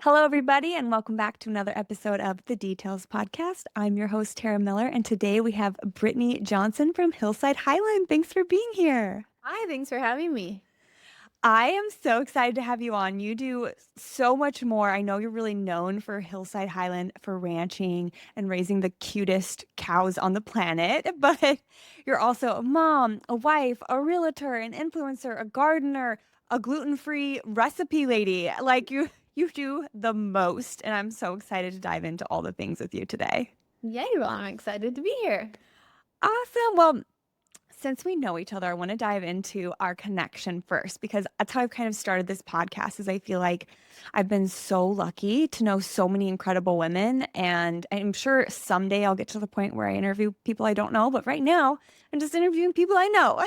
Hello, everybody, and welcome back to another episode of the Details Podcast. I'm your host, Tara Miller, and today we have Brittany Johnson from Hillside Highland. Thanks for being here. Hi, thanks for having me. I am so excited to have you on. You do so much more. I know you're really known for Hillside Highland for ranching and raising the cutest cows on the planet, but you're also a mom, a wife, a realtor, an influencer, a gardener, a gluten-free recipe lady. You do the most, and I'm so excited to dive into all the things with you today. Yay, well, I'm excited to be here. Awesome. Well, since we know each other, I want to dive into our connection first because that's how I've kind of started this podcast is I feel like I've been so lucky to know so many incredible women, and I'm sure someday I'll get to the point where I interview people I don't know, but right now I'm just interviewing people I know.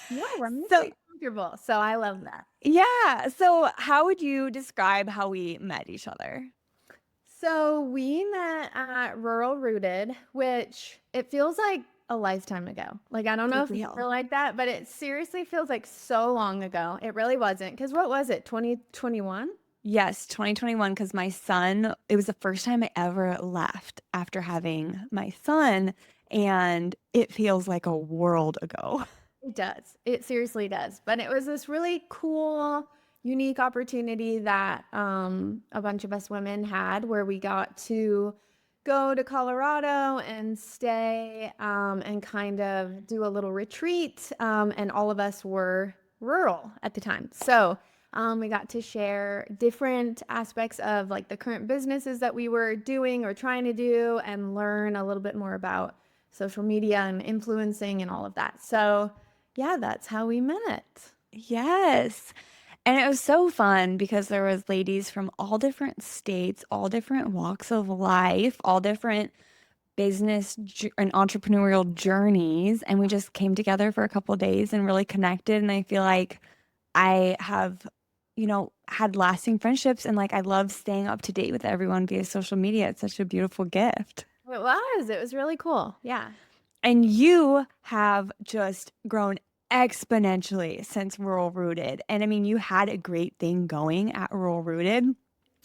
Yeah, we're So, mutually comfortable, so I love that. yeah. So, how would you describe how we met each other? So we met at Rural Rooted, which it feels like a lifetime ago. Like, I don't know if you Real. feel like that, but it seriously feels like so long ago. It really wasn't. Because what was it, 2021? Yes, 2021, because my son, it was the first time I ever left after having my son, and it feels like a world ago. It does. It seriously does. But it was this really cool, unique opportunity that a bunch of us women had where we got to go to Colorado and stay and kind of do a little retreat. And all of us were rural at the time. So we got to share different aspects of like the current businesses that we were doing or trying to do and learn a little bit more about social media and influencing and all of that. So yeah, that's how we met. Yes. And it was so fun because there was ladies from all different states, all different walks of life, all different and entrepreneurial journeys, and we just came together for a couple of days and really connected. And I feel like I have, had lasting friendships, and like I love staying up to date with everyone via social media. It's such a beautiful gift. It was. It was really cool. Yeah. And you have just grown exponentially since Rural Rooted. And I mean, you had a great thing going at Rural Rooted.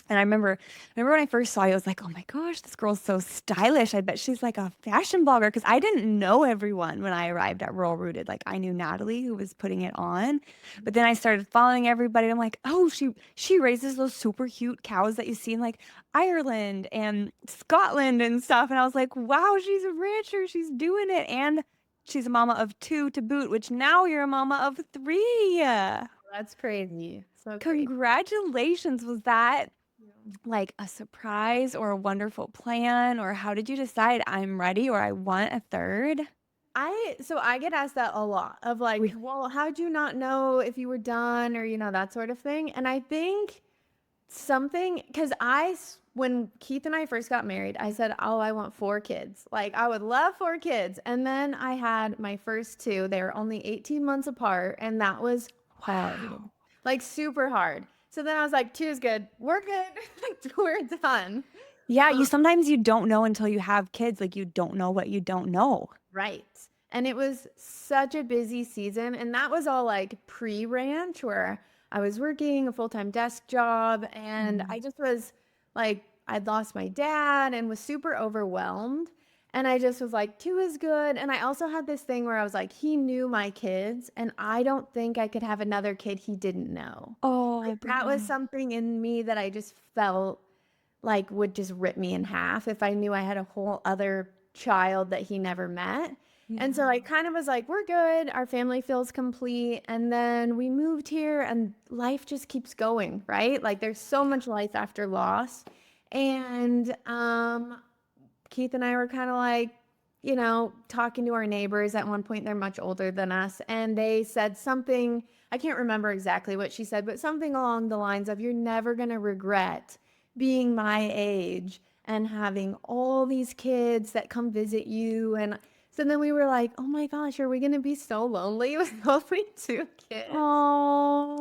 And I remember when I first saw you, I was like, oh my gosh, this girl's so stylish. I bet she's like a fashion blogger. Cause I didn't know everyone when I arrived at Rural Rooted. Like I knew Natalie who was putting it on. But then I started following everybody. And I'm like, oh, she raises those super cute cows that you see in like Ireland and Scotland and stuff. And I was like, wow, she's a rancher. She's doing it. And she's a mama of two to boot, which now you're a mama of three. That's crazy. So crazy. Congratulations. Was that like a surprise or a wonderful plan, or how did you decide I'm ready or I want a third? I get asked that a lot of like, Really? well, how'd you not know if you were done or that sort of thing? And I think something because when Keith and I first got married, I said, oh, I want 4 kids. Like I would love 4 kids. And then I had my first two. They were only 18 months apart, and that was hard. Wow. Like super hard. So then I was like, 2 is good. We're good. Like, we're done. Yeah, you don't know until you have kids. Like you don't know what you don't know. Right. And it was such a busy season. And that was all like pre-ranch where I was working a full-time desk job. And I just was like, I'd lost my dad and was super overwhelmed. And I just was like, 2 is good. And I also had this thing where I was like, he knew my kids. And I don't think I could have another kid he didn't know. Oh, Like that was Brittany. something in me that I just felt like would just rip me in half if I knew I had a whole other child that he never met. And so I kind of was like, we're good. Our family feels complete. And then we moved here and life just keeps going, right? Like there's so much life after loss. And Keith and I were kind of like, talking to our neighbors. At one point, they're much older than us. And they said something, I can't remember exactly what she said, but something along the lines of, you're never going to regret being my age and having all these kids that come visit you. And so then we were like, oh my gosh, are we going to be so lonely with only 2 kids? Oh,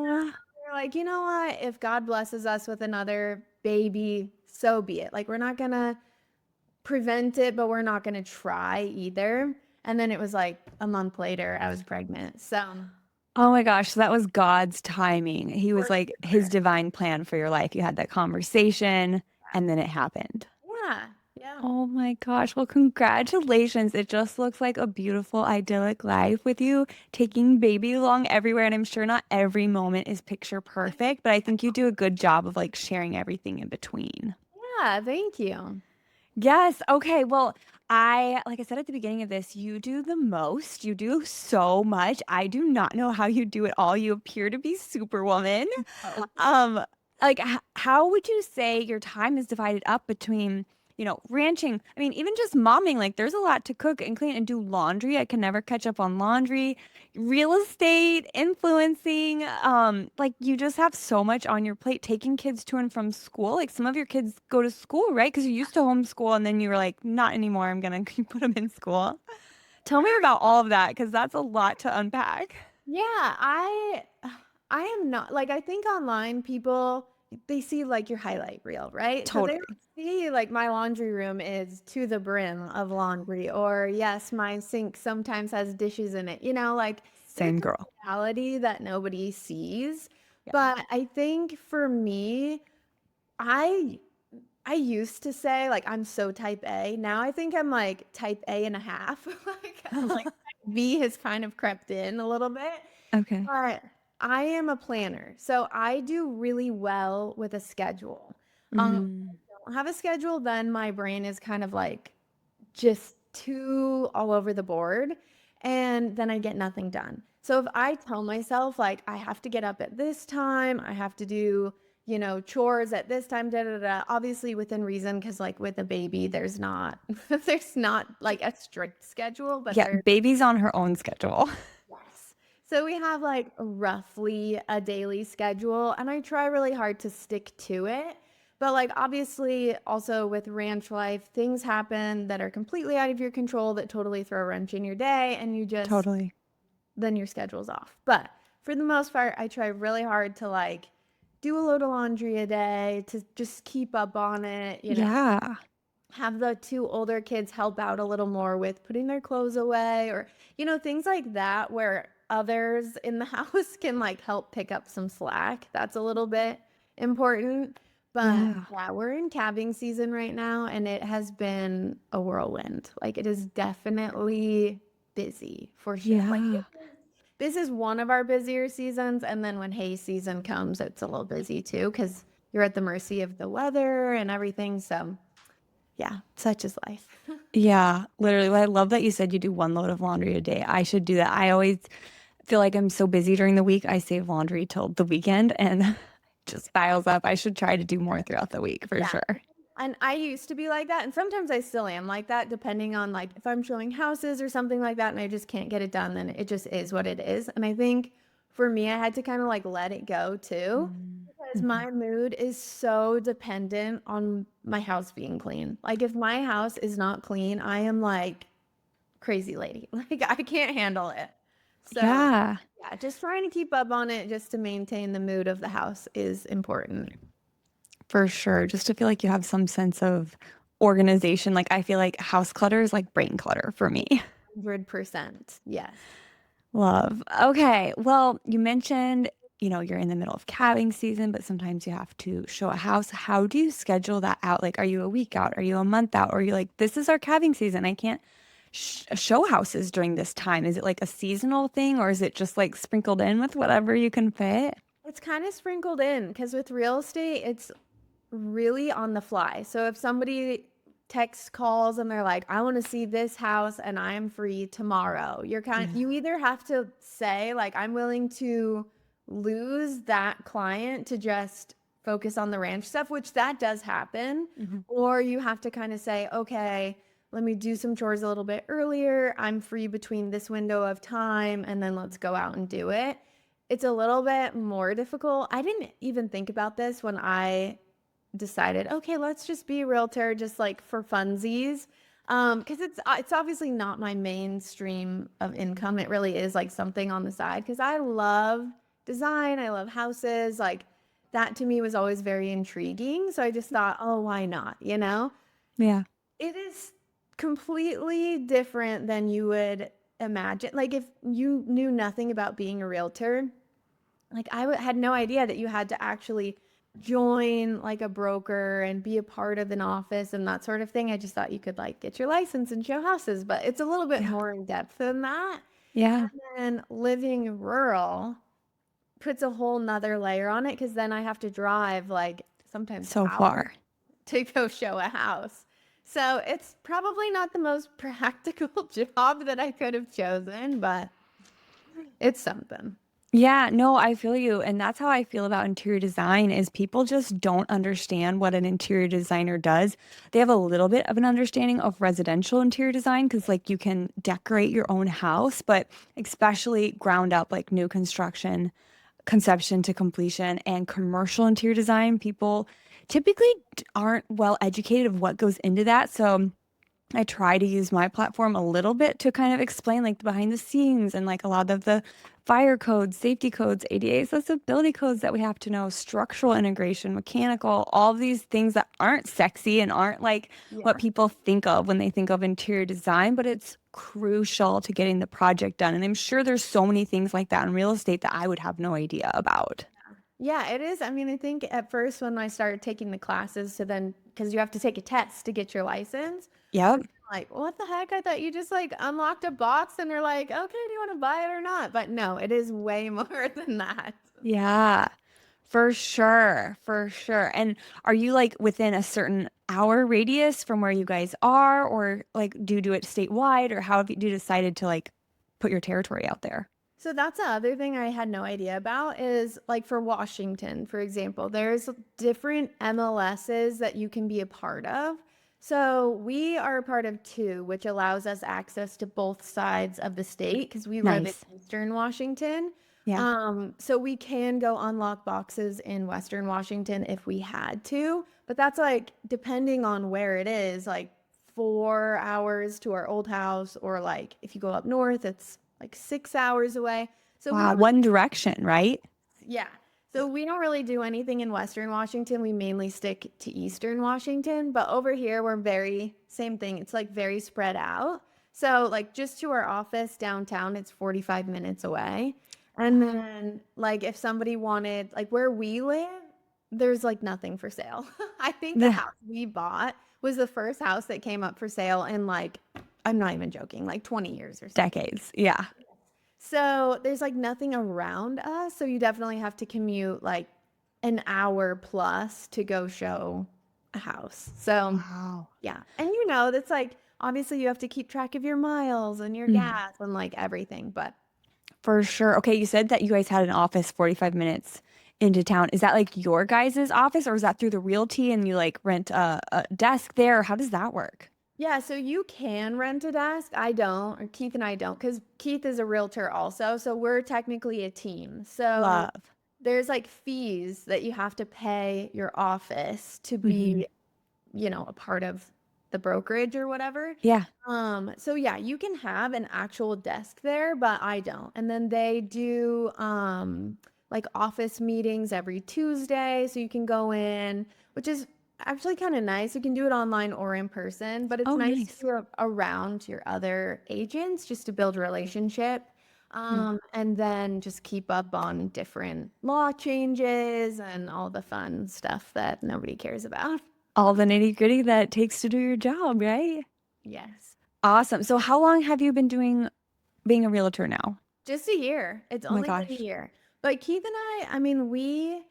We're like, you know what? If God blesses us with another baby, so be it. Like, we're not going to prevent it, but we're not going to try either. And then it was like a month later, I was pregnant. So Oh my gosh, so that was God's timing. He was For like his sure. divine plan for your life. You had that conversation and then it happened. Yeah. Yeah. Oh my gosh. Well, congratulations. It just looks like a beautiful, idyllic life with you taking baby along everywhere. And I'm sure not every moment is picture perfect, but I think you do a good job of like sharing everything in between. Yeah. Thank you. Yes. Okay. Well, like I said at the beginning of this, you do the most. You do so much. I do not know how you do it all. You appear to be superwoman. Oh. Um, like how would you say your time is divided up between, ranching? I mean, even just momming, like there's a lot to cook and clean and do laundry. I can never catch up on laundry, real estate, influencing. Like you just have so much on your plate, taking kids to and from school. Like some of your kids go to school, right? Because you used to homeschool and then you were like, not anymore. I'm gonna put them in school. Tell me about all of that because that's a lot to unpack. Yeah, I am not like I think online people they see like your highlight reel, right? So they don't Totally. see like my laundry room is to the brim of laundry or yes, my sink sometimes has dishes in it. Like there's Same a girl. reality that nobody sees. Yeah. But I think for me, I I used to say like I'm so type A. Now I think I'm like type A and a half. Like B has kind of crept in a little bit. Okay. But I am a planner, so I do really well with a schedule. Mm, If I don't have a schedule, then my brain is kind of like just too all over the board, and then I get nothing done. So if I tell myself like I have to get up at this time, I have to do, chores at this time, da da da, obviously within reason, because like with a baby, there's not there's not like a strict schedule, but yeah, there. baby's on her own schedule. Yes. So we have like roughly a daily schedule, and I try really hard to stick to it. But like obviously also with ranch life, things happen that are completely out of your control that totally throw a wrench in your day and you just Totally. then your schedule's off. But for the most part, I try really hard to like do a load of laundry a day to just keep up on it, Yeah. have the two older kids help out a little more with putting their clothes away or things like that where others in the house can like help pick up some slack. That's a little bit important. But Yeah. yeah, we're in calving season right now and it has been a whirlwind. Like it is definitely busy for sure. Like Yeah. this is one of our busier seasons, and then when hay season comes it's a little busy too because you're at the mercy of the weather and everything. So yeah, such is life. Yeah. Literally. Well, I love that you said you do one load of laundry a day. I should do that. I always feel like I'm so busy during the week. I save laundry till the weekend and it just piles up. I should try to do more throughout the week for Yeah. sure. And I used to be like that, and sometimes I still am like that, depending on like if I'm showing houses or something like that, and I just can't get it done, then it just is what it is. And I think for me, I had to kind of like let it go too, because Mhm. my mood is so dependent on my house being clean. Like if my house is not clean, I am like crazy lady. Like I can't handle it. So Yeah. yeah, just trying to keep up on it just to maintain the mood of the house is important. For sure. Just to feel like you have some sense of organization. Like I feel like house clutter is like brain clutter for me. 100%. Yes. Love. Okay. Well, you mentioned, you're in the middle of calving season, but sometimes you have to show a house. How do you schedule that out? Like, are you a week out? Are you a month out? Or are you like, this is our calving season. I can't show houses during this time. Is it like a seasonal thing or is it just like sprinkled in with whatever you can fit? It's kind of sprinkled in because with real estate, it's really on the fly. So if somebody texts, calls, and they're like, I want to see this house and I'm free tomorrow, Yeah. you either have to say, like, I'm willing to lose that client to just focus on the ranch stuff, which that does happen, Mhm. or you have to kind of say, okay, let me do some chores a little bit earlier. I'm free between this window of time, and then let's go out and do it. It's a little bit more difficult. I didn't even think about this when I decided, okay, let's just be a realtor just like for funsies. Because it's obviously not my mainstream of income. It really is like something on the side because I love design, I love houses. Like that to me was always very intriguing. So I just thought, oh, why not? Yeah. It is completely different than you would imagine, like, if you knew nothing about being a realtor, like had no idea that you had to actually join like a broker and be a part of an office and that sort of thing. I just thought you could like get your license and show houses, but it's a little bit Yeah. more in depth than that. Yeah. And living rural puts a whole nother layer on it because then I have to drive like sometimes So hours far. to go show a house. So it's probably not the most practical job that I could have chosen, but it's something. Yeah, no, I feel you. And that's how I feel about interior design is people just don't understand what an interior designer does. They have a little bit of an understanding of residential interior design because like you can decorate your own house, but especially ground up like new construction, conception to completion and commercial interior design, people typically aren't well educated of what goes into that. So I try to use my platform a little bit to kind of explain like the behind the scenes and like a lot of the fire codes, safety codes, ADA accessibility codes that we have to know, structural integration, mechanical, all of these things that aren't sexy and aren't like what Yeah. people think of when they think of interior design, but it's crucial to getting the project done. And I'm sure there's so many things like that in real estate that I would have no idea about. Yeah, it is. I mean, I think at first when I started taking the classes to then, because you have to take a test to get your license, I Yep. was like, what the heck? I thought you just like unlocked a box and they're like, okay, do you want to buy it or not? But no, it is way more than that. Yeah. For sure, for sure. And are you like within a certain hour radius from where you guys are, or like do you do it statewide, or how have you decided to like put your territory out there? So that's the other thing I had no idea about is like for Washington, for example, there's different MLSs that you can be a part of. So we are a part of two, which allows us access to both sides of the state because we live in Nice. Eastern Washington. Yeah. So we can go unlock boxes in Western Washington if we had to, but that's like depending on where it is, like 4 hours to our old house, or like if you go up north, it's like 6 hours away. So we Wow. don't One direction, right? yeah. So we don't really do anything in Western Washington. We mainly stick to Eastern Washington, but over here we're very same thing. It's like very spread out. So like just to our office downtown, it's 45 minutes away. And then like if somebody wanted like where we live, there's like nothing for sale. I think the The house we bought was the first house that came up for sale in like I'm not even joking, like 20 years or something. decades. Yeah. So there's like nothing around us. So you definitely have to commute like an hour plus to go show a house. So Wow. yeah. And that's like obviously you have to keep track of your miles and your Mm, gas and like everything. But for sure. Okay, you said that you guys had an office 45 minutes into town. Is that like your guys' office, or is that through the realty and you like rent a desk there? How does that work? yeah, so you can rent a desk. I don't, or Keith and I don't, because Keith is a realtor also. So we're technically a team. So Love. there's like fees that you have to pay your office to Hmm. be a part of the brokerage or whatever. Yeah. So yeah, you can have an actual desk there, but I don't. And then they do like office meetings every Tuesday, so you can go in, which is actually kind of nice. You can do it online or in person, but it's Oh, nice to nice. be around your other agents just to build a relationship. Mm. And then just keep up on different law changes and all the fun stuff that nobody cares about. All the nitty gritty that it takes to do your job, right? Yes. Awesome. So how long have you been doing being a realtor now? Just a year. It's Oh my only been a gosh. year. But Keith and I mean, we've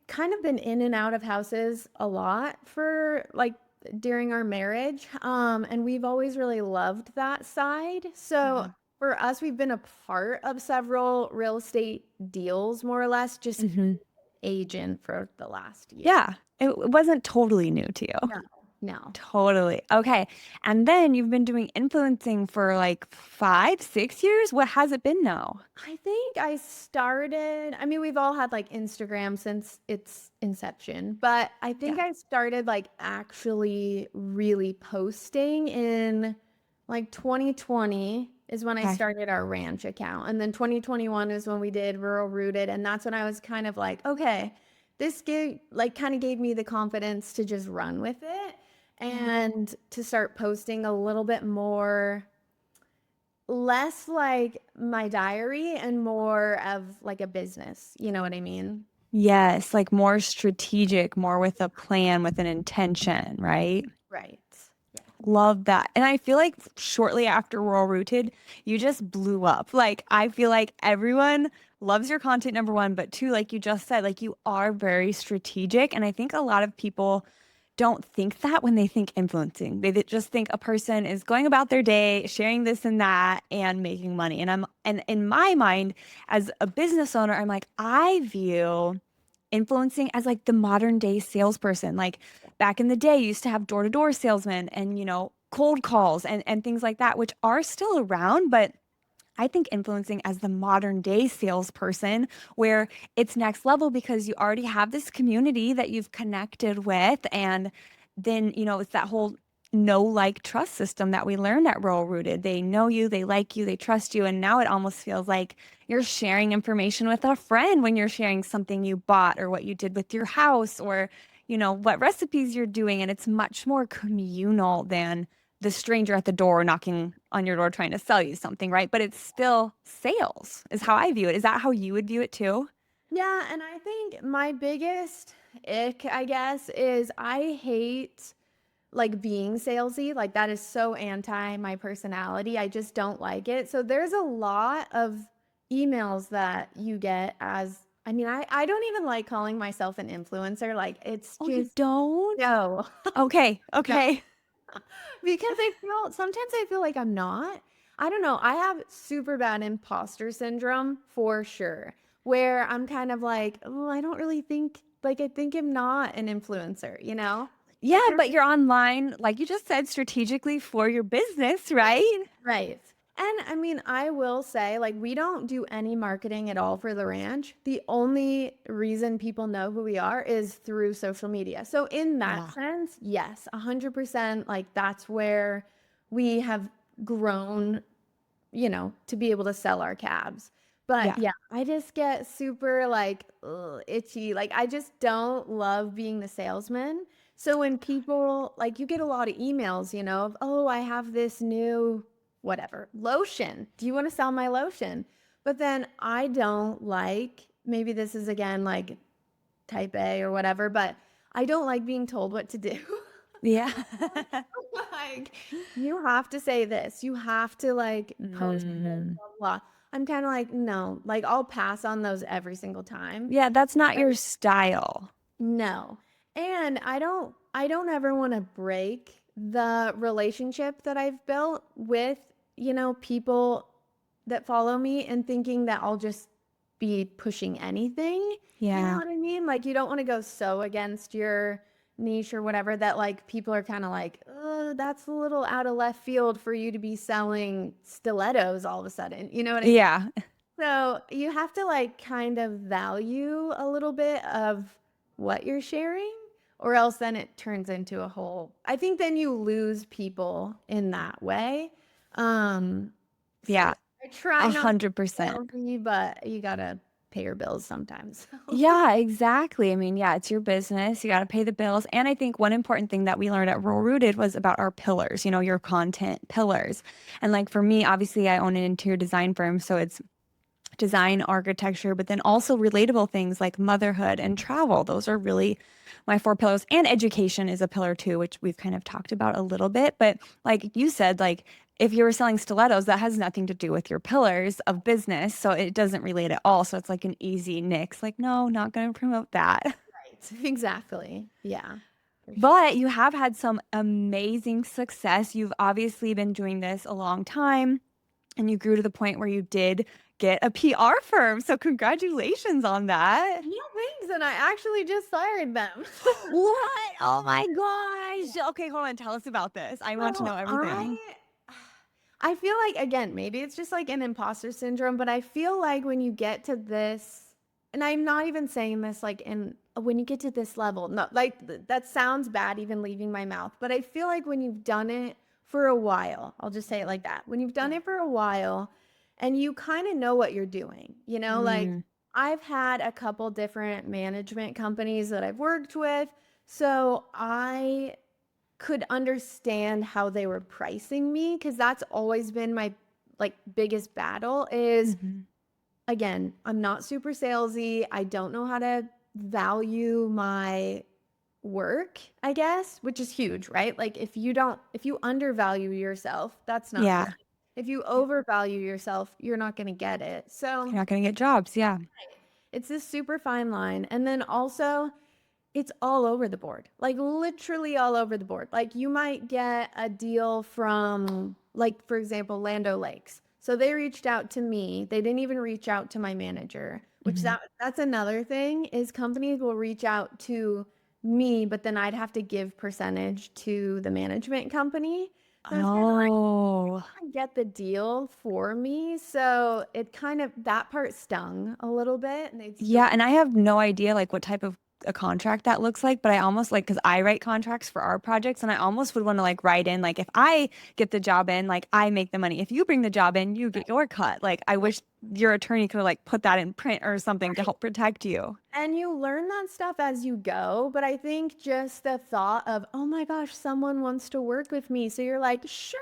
kind of been in and out of houses a lot for like during our marriage. And we've always really loved that side. So Yeah. for us, we've been a part of several real estate deals, more or less, just Hmm. agent for the last year. Yeah. It wasn't totally new to you. No, no. Totally. Okay. And then you've been doing influencing for like 5, 6 years. What has it been now? I think I started, I mean, we've all had like Instagram since its inception, but I think Yeah. I started like actually really posting in like 2020 is when I Okay. started our ranch account. And then 2021 is when we did Rural Rooted. And that's when I was kind of like, okay, this kind of gave me the confidence to just run with it Yeah. and to start posting a little bit more less like my diary and more of like a business. You know what I mean? Yes, like more strategic, more with a plan, with an intention, right? Right. Yeah. Love that. And I feel like shortly after Rural Rooted, you just blew up. Like, I feel like everyone loves your content, number one, but two, like you just said, like you are very strategic. And I think a lot of people don't think that when they think influencing. They just think a person is going about their day, sharing this and that, and making money. And in my mind, as a business owner, I'm like, I view influencing as like the modern day salesperson. Like back in the day, you used to have door to door salesmen and, cold calls and things like that, which are still around, but I think influencing as the modern day salesperson, where it's next level because you already have this community that you've connected with. And then, it's that whole know, like, trust system that we learned at Rural Rooted. They know you, they like you, they trust you. And now it almost feels like you're sharing information with a friend when you're sharing something you bought or what you did with your house or, what recipes you're doing. And it's much more communal than the stranger at the door knocking on your door trying to sell you something, right? But it's still sales, is how I view it. Is that how you would view it too? Yeah, and I think my biggest ick, I guess, is I hate like being salesy. Like that is so anti my personality. I just don't like it. So there's a lot of emails that you get as I mean, I don't even like calling myself an influencer. Like it's Oh, you just don't? no. Okay, No. okay. Because sometimes I feel like I'm not. I don't know. I have super bad imposter syndrome for sure, where I'm kind of like, oh, I don't really think, like, I think I'm not an influencer, you know? Yeah, but you're online, like you just said, strategically for your business, right? Right. And I mean, I will say, like, we don't do any marketing at all for the ranch. The only reason people know who we are is through social media. So, in that Yeah. sense, yes, 100%. Like, that's where we have grown, to be able to sell our cabs. But Yeah. yeah, I just get super like ugh, itchy. Like, I just don't love being the salesman. So when people like you get a lot of emails, of, oh, I have this new whatever lotion. Do you want to sell my lotion? But then I don't like, maybe this is again like type A or whatever, but I don't like being told what to do. Yeah. Like, you have to say this. You have to like post this, Mm. blah, blah. I'm kind of like, no, like I'll pass on those every single time. Yeah, that's not your style. No. And I don't ever want to break the relationship that I've built with, people that follow me and thinking that I'll just be pushing anything. You know Yeah. what I mean? Like you don't want to go so against your niche or whatever that like people are kind of like, oh, that's a little out of left field for you to be selling stilettos all of a sudden. You know what I mean? Yeah. So you have to like kind of value a little bit of what you're sharing, or else then it turns into a whole. I think then you lose people in that way. So Yeah. yeah, I try A not to hundred be percent. salesy, but you gotta pay your bills sometimes. Yeah, exactly. I mean, yeah, it's your business. You got to pay the bills. And I think one important thing that we learned at Rural Rooted was about our pillars, your content pillars. And like for me, obviously, I own an interior design firm. So it's design, architecture, but then also relatable things like motherhood and travel. Those are really my four pillars. And education is a pillar too, which we've kind of talked about a little bit. But like you said, like if you were selling stilettos, that has nothing to do with your pillars of business. So it doesn't relate at all. So it's like an easy nix. Like, no, not going to promote that. Right. Exactly. Yeah. For sure. But you have had some amazing success. You've obviously been doing this a long time and you grew to the point where you did get a PR firm. So congratulations on that. Yeah, thanks. And I actually just hired them. What? Oh my gosh. Okay, hold on. Tell us about this. I want to So know everything. I feel like again, maybe it's just like an imposter syndrome, but I feel like when you get to this, and I'm not even saying this like in when you get to this level, no, like that sounds bad even leaving my mouth, but I feel like when you've done it for a while, I'll just say it like that. When you've done Yeah. it for a while and you kind of know what you're doing, like Mm, I've had a couple different management companies that I've worked with, so I could understand how they were pricing me because that's always been my like biggest battle is, Mhm. again, I'm not super salesy. I don't know how to value my work, I guess, which is huge, right? Like if you undervalue yourself, that's not good. Yeah. If you overvalue yourself, you're not going to get it. So You're not gonna get jobs. Yeah. it's this super fine line. And then also, it's all over the board, like literally all over the board. Like you might get a deal from, like, for example, Land O'Lakes. So they reached out to me. They didn't even reach out to my manager, which Mhm. that's another thing is companies will reach out to me, but then I'd have to give percentage to the management company. So it's kind of Oh. like get the deal for me. So it kind of that part stung a little bit, and they'd still Yeah, and I have no idea like what type of a contract that looks like, but I almost like because I write contracts for our projects and I almost would want to like write in like if I get the job in, like I make the money. If you bring the job in, you get your cut. Like I wish your attorney could have like put that in print or something to help protect you. And you learn that stuff as you go, but I think just the thought of, oh my gosh, someone wants to work with me. So you're like, sure,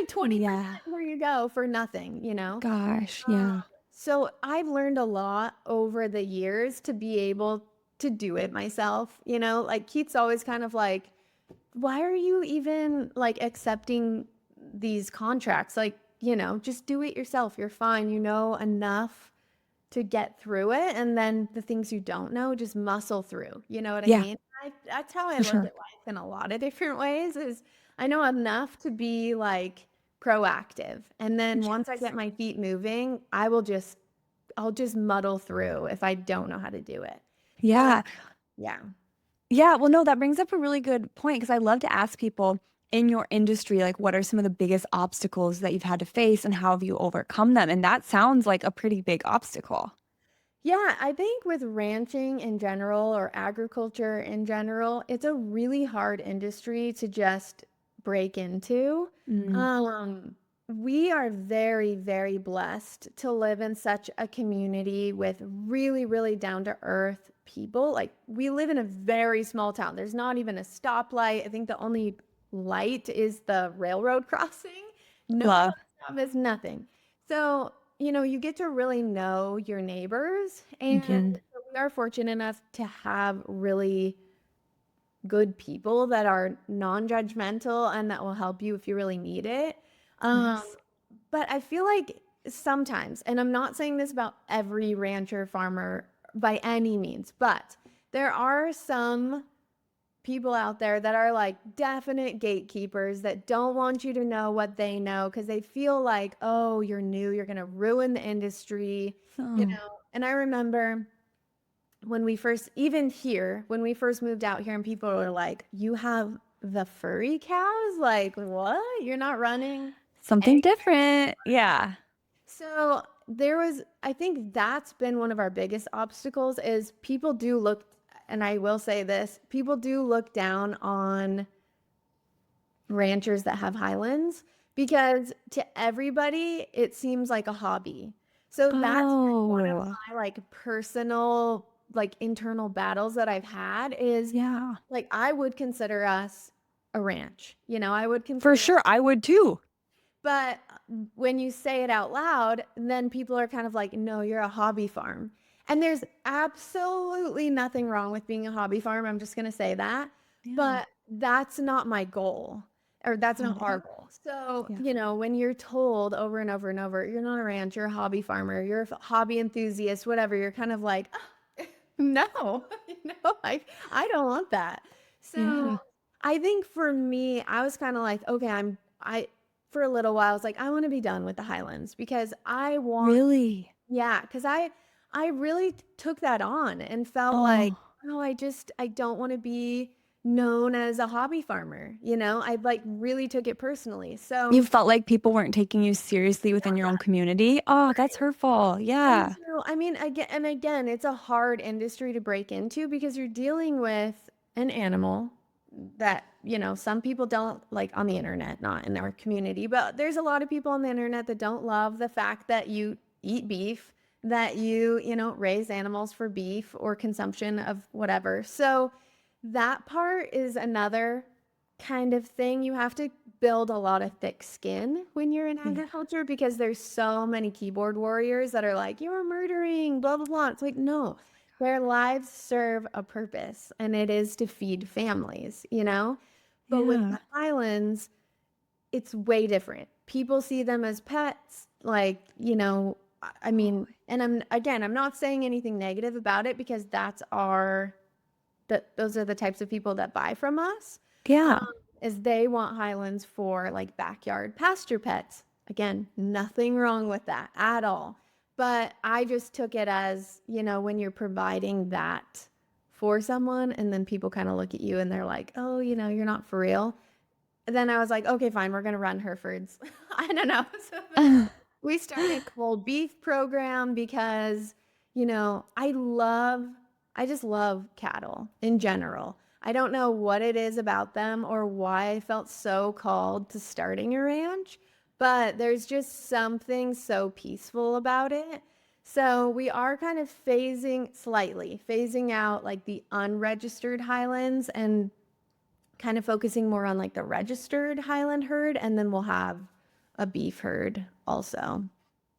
20%, Yeah. there you go for nothing, you know? Gosh, Um, yeah. so I've learned a lot over the years to be able to do it myself, you know? Like Keith's always kind of like, why are you even like accepting these contracts? Like, you know, just do it yourself. You're fine. You know enough to get through it, and then the things you don't know, just muscle through. You know what I Yeah, mean? That's how I for look sure. at life in a lot of different ways is I know enough to be like proactive. And then once I Yes. get my feet moving, I'll just muddle through if I don't know how to do it. So Yeah. yeah. Yeah, well, no, that brings up a really good point because I love to ask people in your industry, like, what are some of the biggest obstacles that you've had to face and how have you overcome them? And that sounds like a pretty big obstacle. Yeah, I think with ranching in general or agriculture in general, it's a really hard industry to just break into. Mm, Um, we are very, very blessed to live in such a community with really, really down to earth people. Like, we live in a very small town. There's not even a stoplight. I think the only light is the railroad crossing. No love. bus stop is nothing. So, you know, you get to really know your neighbors. And Hmm. so we are fortunate enough to have really good people that are non-judgmental and that will help you if you really need it. Um, Nice. but I feel like sometimes, and I'm not saying this about every rancher farmer by any means, but there are some people out there that are like definite gatekeepers that don't want you to know what they know because they feel like, oh, you're new, you're going to ruin the industry, you Oh, know. And I remember when we first, even here, when we first moved out here, and people were like, you have the furry cows? Like, what? You're not running something eggs? different. Yeah. So there was, I think that's been one of our biggest obstacles is people do look, and I will say this, people do look down on ranchers that have highlands because to everybody it seems like a hobby. So that's been one of Oh, my like personal like internal battles that I've had is yeah. like I would consider us a ranch. You know, I would For consider sure. I would too. but when you say it out loud, then people are kind of like, no, you're a hobby farm. And there's absolutely nothing wrong with being a hobby farm. I'm just going to say that. Yeah. But that's not my goal, or that's not our Totally. goal. So, Yeah. you know, when you're told over and over and over, you're not a ranch, you're a hobby farmer, you're a hobby enthusiast, whatever, you're kind of like, "Ah, no, I don't want that. So Yeah. I think for me, I was kind of like, okay, for a little while, I was like, I want to be done with the Highlands because I want, Really? yeah, because I really took that on and felt like, Oh. oh, I don't want to be known as a hobby farmer. You know, I like really took it personally. So, You felt like people weren't taking you seriously within your own community? Oh, that's hurtful. and Yeah. so, I mean, again, it's a hard industry to break into because you're dealing with an animal that, you know, some people don't like on the internet, not in our community, but there's a lot of people on the internet that don't love the fact that you eat beef, that you know, raise animals for beef or consumption of whatever. So that part is another kind of thing. You have to build a lot of thick skin when you're in Yeah. agriculture because there's so many keyboard warriors that are like, you're murdering, blah, blah, blah. It's like, no, their lives serve a purpose and it is to feed families, you know? But with Yeah. the Highlands, it's way different. People see them as pets, like, you know, I mean, and I'm not saying anything negative about it because those are the types of people that buy from us. Yeah. Is they want Highlands for like backyard pasture pets. Again, nothing wrong with that at all. But I just took it as, you know, when you're providing that for someone and then people kind of look at you and they're like, oh, you know, you're not for real. And then I was like, okay, fine, we're going to run Herefords. I don't know. So then we started a cold beef program because, you know, I just love cattle in general. I don't know what it is about them or why I felt so called to starting a ranch, but there's just something so peaceful about it. So we are kind of phasing out like the unregistered Highlands and kind of focusing more on like the registered Highland herd, and then we'll have a beef herd also.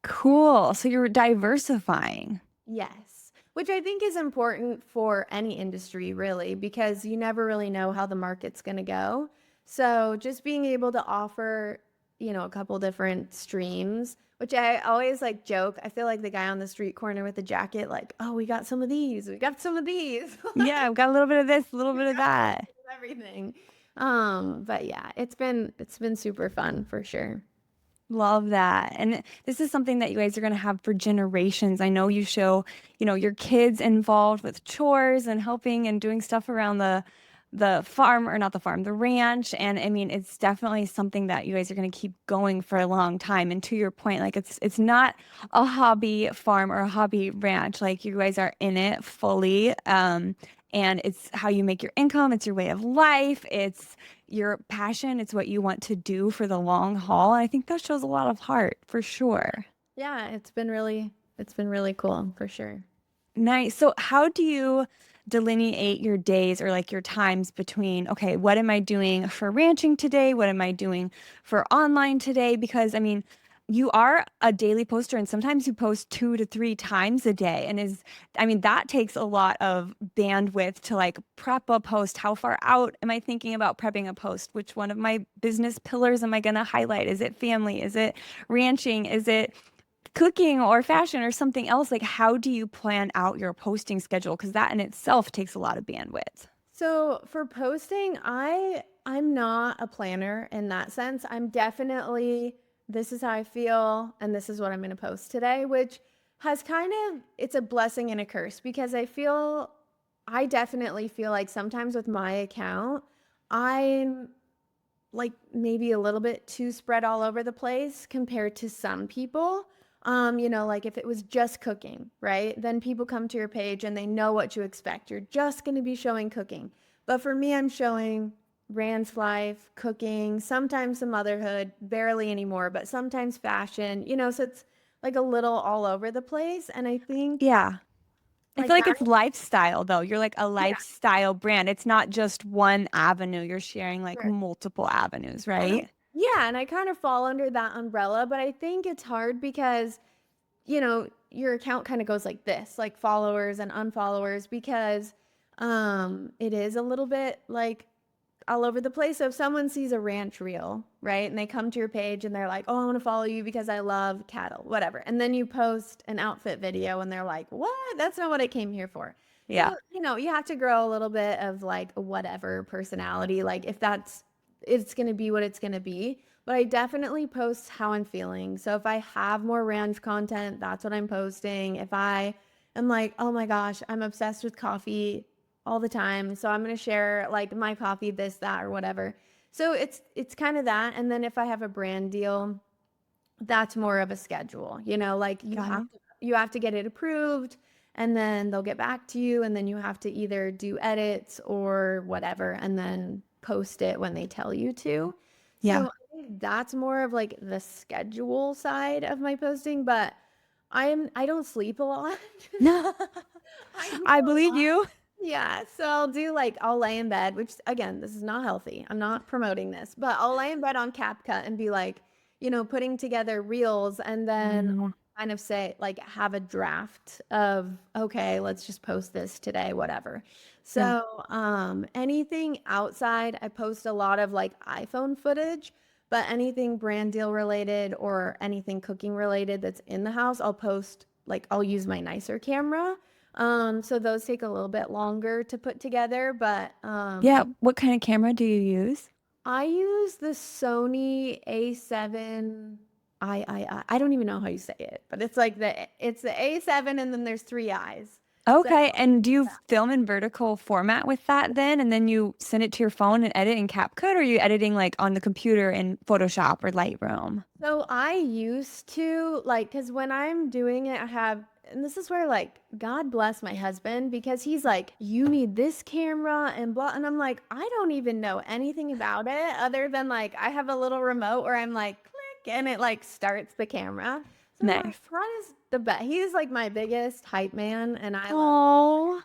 Cool. So you're diversifying. Yes, which I think is important for any industry, really, because you never really know how the market's going to go. So just being able to offer, you know, a couple different streams, which I always like joke. I feel like the guy on the street corner with the jacket, like, oh, we got some of these, we got some of these, Yeah, I've got a little bit of this, a little bit of that. everything. But yeah, it's been super fun for sure. Love that. And this is something that you guys are going to have for generations. I know you show, your kids involved with chores and helping and doing stuff around the farm, or not the farm, the ranch. And I mean, it's definitely something that you guys are going to keep going for a long time. And to your point, like it's not a hobby farm or a hobby ranch. Like you guys are in it fully. And it's how you make your income. It's your way of life. It's your passion. It's what you want to do for the long haul. And I think that shows a lot of heart for sure. Yeah, it's been really cool for sure. Nice. So, how do you delineate your days or like your times between, okay, what am I doing for ranching today? What am I doing for online today? Because I mean, you are a daily poster and sometimes you post 2 to 3 times a day. And I mean, that takes a lot of bandwidth to like prep a post. How far out am I thinking about prepping a post? Which one of my business pillars am I going to highlight? Is it family? Is it ranching? Is it cooking or fashion or something else? Like, how do you plan out your posting schedule? Because that in itself takes a lot of bandwidth. So for posting, I'm not a planner in that sense. I'm definitely this is how I feel and this is what I'm going to post today, which has kind of it's a blessing and a curse because I definitely feel like sometimes with my account, I'm like maybe a little bit too spread all over the place compared to some people. You know, like if it was just cooking, right? Then people come to your page and they know what to expect. You're just going to be showing cooking. But for me, I'm showing ranch life, cooking, sometimes some motherhood, barely anymore, but sometimes fashion, you know, so it's like a little all over the place. And I think Yeah. I feel like like that, it's lifestyle though. You're like a yeah. lifestyle brand. It's not just one avenue. You're sharing like multiple avenues, right? Yeah, and I kind of fall under that umbrella, but I think it's hard because, you know, your account kind of goes like this, like followers and unfollowers, because it is a little bit like all over the place. So if someone sees a ranch reel, right, and they come to your page and they're like, "Oh, I want to follow you because I love cattle," whatever, and then you post an outfit video and they're like, "What? That's not what I came here for." Yeah. So, you know, you have to grow a little bit of like a whatever personality, like if that's it's going to be what it's going to be. But I definitely post how I'm feeling. So if I have more ranch content, that's what I'm posting. If I am like, oh my gosh, I'm obsessed with coffee all the time. So I'm going to share like my coffee, this, that, or whatever. So it's kind of that. And then if I have a brand deal, that's more of a schedule. You know, like Got it. you have to get it approved and then they'll get back to you and then you have to either do edits or whatever and then post it when they tell you to. So Yeah. I think that's more of like the schedule side of my posting, but I don't sleep a lot. I do I a believe lot. you. Yeah, so I'll do like I'll lay in bed, which again, this is not healthy. I'm not promoting this, but I'll lay in bed on CapCut and be like, putting together reels and then Mm, kind of say like have a draft of okay, let's just post this today, whatever. yeah. So, anything outside, I post a lot of like iPhone footage, but anything brand deal related or anything cooking related that's in the house, I'll post like I'll use my nicer camera. So those take a little bit longer to put together, but Yeah. What kind of camera do you use? I use the Sony A7 I don't even know how you say it, but it's the A7 and then there's three eyes. So Okay. And do you film in vertical format with that then? And then you send it to your phone and edit in CapCut, or are you editing like on the computer in Photoshop or Lightroom? so I used to like because when I'm doing it, I have and this is where like God bless my husband because he's like, you need this camera and blah. And I'm like, I don't even know anything about it other than like I have a little remote where I'm like click and it like starts the camera. So I'm like, Nice. what is the best? He's like my biggest hype man and I love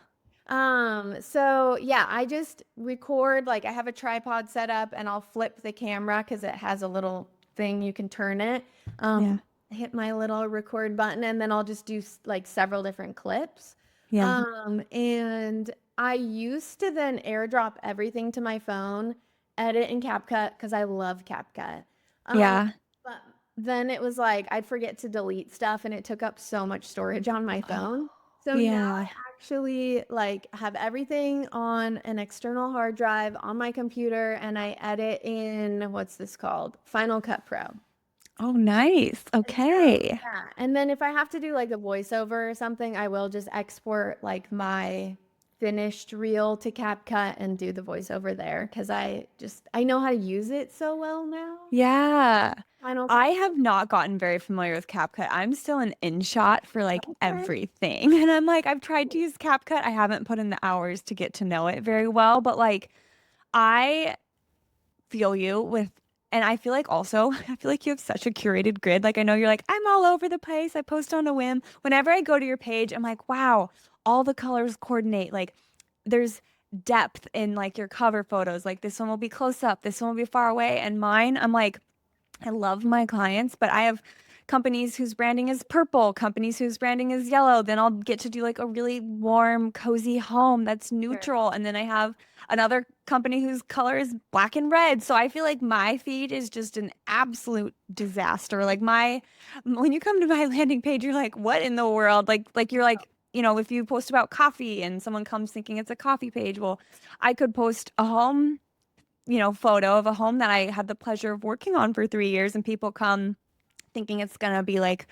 Oh, so yeah, I just record like I have a tripod set up and I'll flip the camera because it has a little thing you can turn it. yeah. Hit my little record button and then I'll just do like several different clips. Yeah. And I used to then airdrop everything to my phone, edit in CapCut because I love CapCut. Um, Yeah. but then it was like I'd forget to delete stuff and it took up so much storage on my Oh, phone. So now yeah. I actually like have everything on an external hard drive on my computer and I edit in what's this called? Final Cut Pro. Oh, nice. And so, Okay. yeah. And then if I have to do like a voiceover or something, I will just export like my finished reel to CapCut and do the voiceover there because I know how to use it so well now. Yeah. Final I Cut. have not gotten very familiar with CapCut. I'm still an InShot for like Okay. everything. And I'm like, I've tried to use CapCut. I haven't put in the hours to get to know it very well, but like I feel you with, and I feel like also, I feel like you have such a curated grid. Like I know you're like, I'm all over the place. I post on a whim. Whenever I go to your page, I'm like, wow, all the colors coordinate. Like there's depth in like your cover photos. Like this one will be close up, this one will be far away. And mine, I'm like, I love my clients, but I have companies whose branding is purple, companies whose branding is yellow. Then I'll get to do like a really warm, cozy home that's Sure. neutral. And then I have another company whose color is black and red. So I feel like my feed is just an absolute disaster. Like when you come to my landing page, you're like, what in the world? Like you're like, if you post about coffee and someone comes thinking it's a coffee page, well, I could post a home photo of a home that I had the pleasure of working on for 3 years, and people come thinking it's gonna be like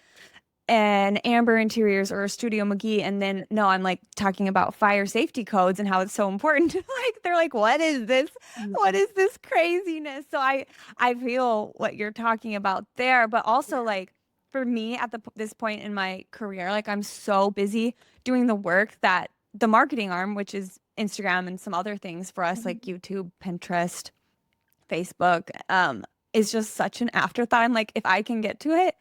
an Amber Interiors or a Studio McGee, and then no, I'm like talking about fire safety codes and how it's so important. Like they're like, what is this? Mm. What is this craziness? So I feel what you're talking about there, but also like for me at this point in my career, like I'm so busy doing the work that the marketing arm, which is Instagram and some other things for us like YouTube, Pinterest, Facebook, is just such an afterthought. I'm like, if I can get to it,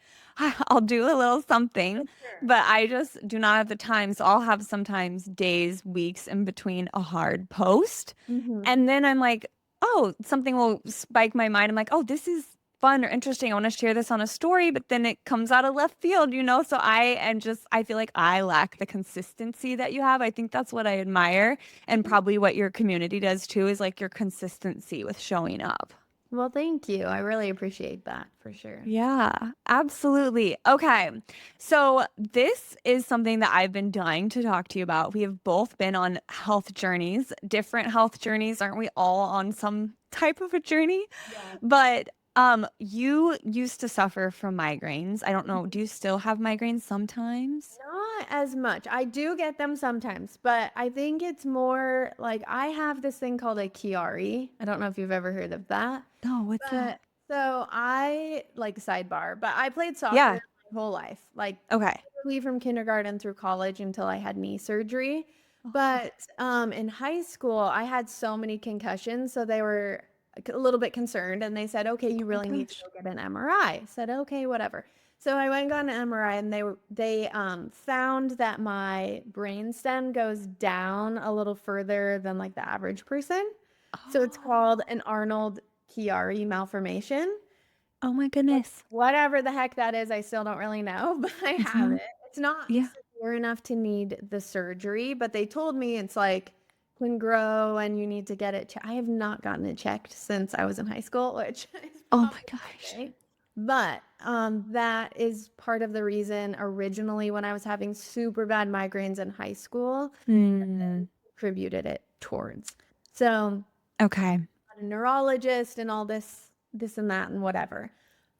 I'll do a little something, Sure. but I just do not have the time. So I'll have sometimes days, weeks in between a hard post. Mm-hmm. And then I'm like, oh, something will spike my mind. I'm like, oh, this is fun or interesting. I want to share this on a story, but then it comes out of left field. So I feel like I lack the consistency that you have. I think that's what I admire. And probably what your community does too is like your consistency with showing up. Well, thank you. I really appreciate that for sure. Yeah, absolutely. Okay. So this is something that I've been dying to talk to you about. We have both been on health journeys, different health journeys. Aren't we all on some type of a journey? Yeah. But you used to suffer from migraines. I don't know, do you still have migraines sometimes? Not as much. I do get them sometimes, but I think it's more like I have this thing called a Chiari. I don't know if you've ever heard of that. No, what's that? But so I like sidebar, but I played Yeah. soccer my whole life, like Okay. literally from kindergarten through college until I had knee surgery. Oh, But in high school, I had so many concussions, so they were a little bit concerned and they said, "Okay, you oh really need to gosh. go get an MRI." I said, "Okay, whatever." So I went and got an MRI, and they found that my brain stem goes down a little further than like the average person. So it's called an Arnold Chiari malformation. Oh my goodness. Whatever the heck that is, I still don't really know, but I have Mhm. it. It's not Yeah. severe enough to need the surgery, but they told me it's like can grow and you need to get it. I have not gotten it checked since I was in high school, which is Oh probably my gosh. okay. But that is part of the reason originally when I was having super bad migraines in high school, Hmm. contributed it towards. So Okay. a neurologist and all this and that and whatever.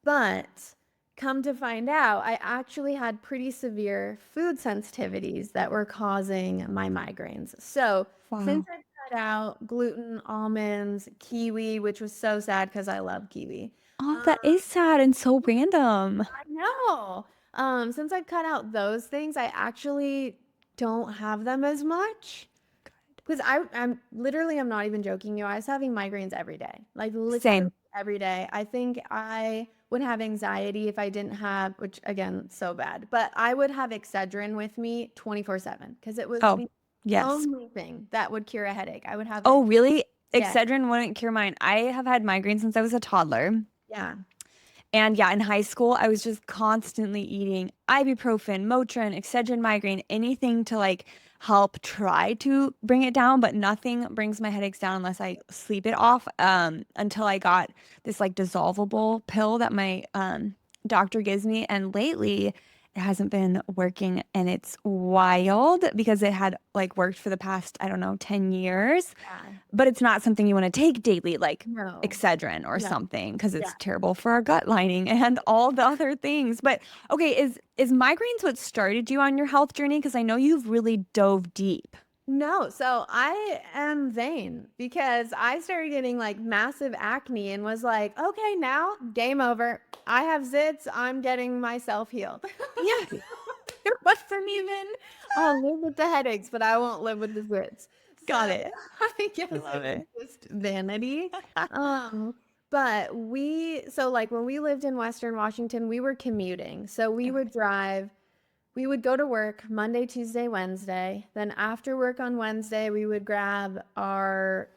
But come to find out, I actually had pretty severe food sensitivities that were causing my migraines. So since Wow. I cut out gluten, almonds, kiwi, which was so sad because I love kiwi. Oh, that is sad and so random. I know. Since I cut out those things, I actually don't have them as much. Because I'm literally, I'm not even joking you. I was having migraines every day, like literally Same. every day. I think I would have anxiety if I didn't have, which again, so bad, but I would have Excedrin with me 24/7 because it was Oh, the yes. only thing that would cure a headache. I would have it. Oh, really? Yeah. Excedrin wouldn't cure mine. I have had migraines since I was a toddler. Yeah. And yeah, in high school, I was just constantly eating ibuprofen, Motrin, Excedrin, migraine, anything to like help try to bring it down, but nothing brings my headaches down unless I sleep it off. Until I got this like dissolvable pill that my doctor gives me, and lately it hasn't been working, and it's wild because it had like worked for the past, I don't know, 10 years, Yeah. but it's not something you want to take daily, like No. Excedrin or No. something, because Yeah. it's terrible for our gut lining and all the other things. But okay, is migraines what started you on your health journey? Because I know you've really dove deep. No, so I am vain because I started getting like massive acne and was like, okay, now game over. I have zits. I'm getting myself healed. Yeah, There wasn't even, I'll live with the headaches, but I won't live with the zits. So got it. I guess I it love was it. just vanity. But so like when we lived in Western Washington, we were commuting. So we would drive we would go to work Monday, Tuesday, Wednesday. Then after work on Wednesday, we would grab our,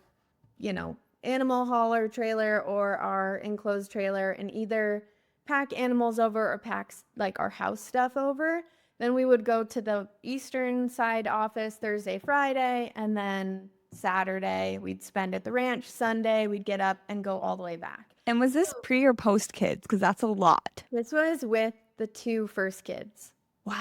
animal hauler trailer or our enclosed trailer and either pack animals over or pack like our house stuff over. Then we would go to the eastern side office Thursday, Friday, and then Saturday we'd spend at the ranch. Sunday we'd get up and go all the way back. And was this pre or post kids? Because that's a lot. This was with the two first kids. Wow.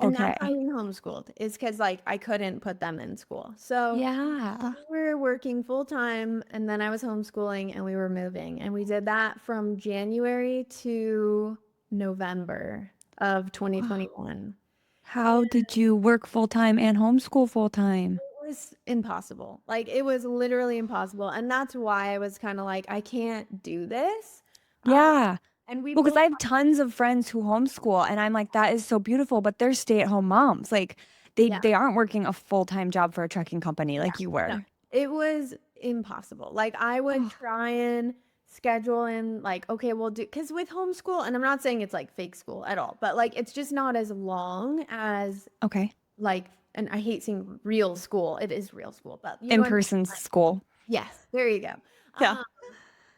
And that's why Okay. we homeschooled, is because like I couldn't put them in school. So Yeah. we were working full time and then I was homeschooling and we were moving. And we did that from January to November of Wow. 2021. How did you work full time and homeschool full time? It was impossible. Like it was literally impossible. And that's why I was kind of like, I can't do this. Um, Yeah. and we Well, because both, I have tons of friends who homeschool, and I'm like, that is so beautiful, but they're stay-at-home moms. Like, they yeah. they aren't working a full-time job for a trucking company Yeah. like you No, were. it was impossible. Like I would Oh, try and schedule in like, okay, we'll do because with homeschool, and I'm not saying it's like fake school at all, but like it's just not as long as okay. like, and I hate saying real school. It is real school, but you know what I mean? In-person school. Yes, there you go. Yeah. Um,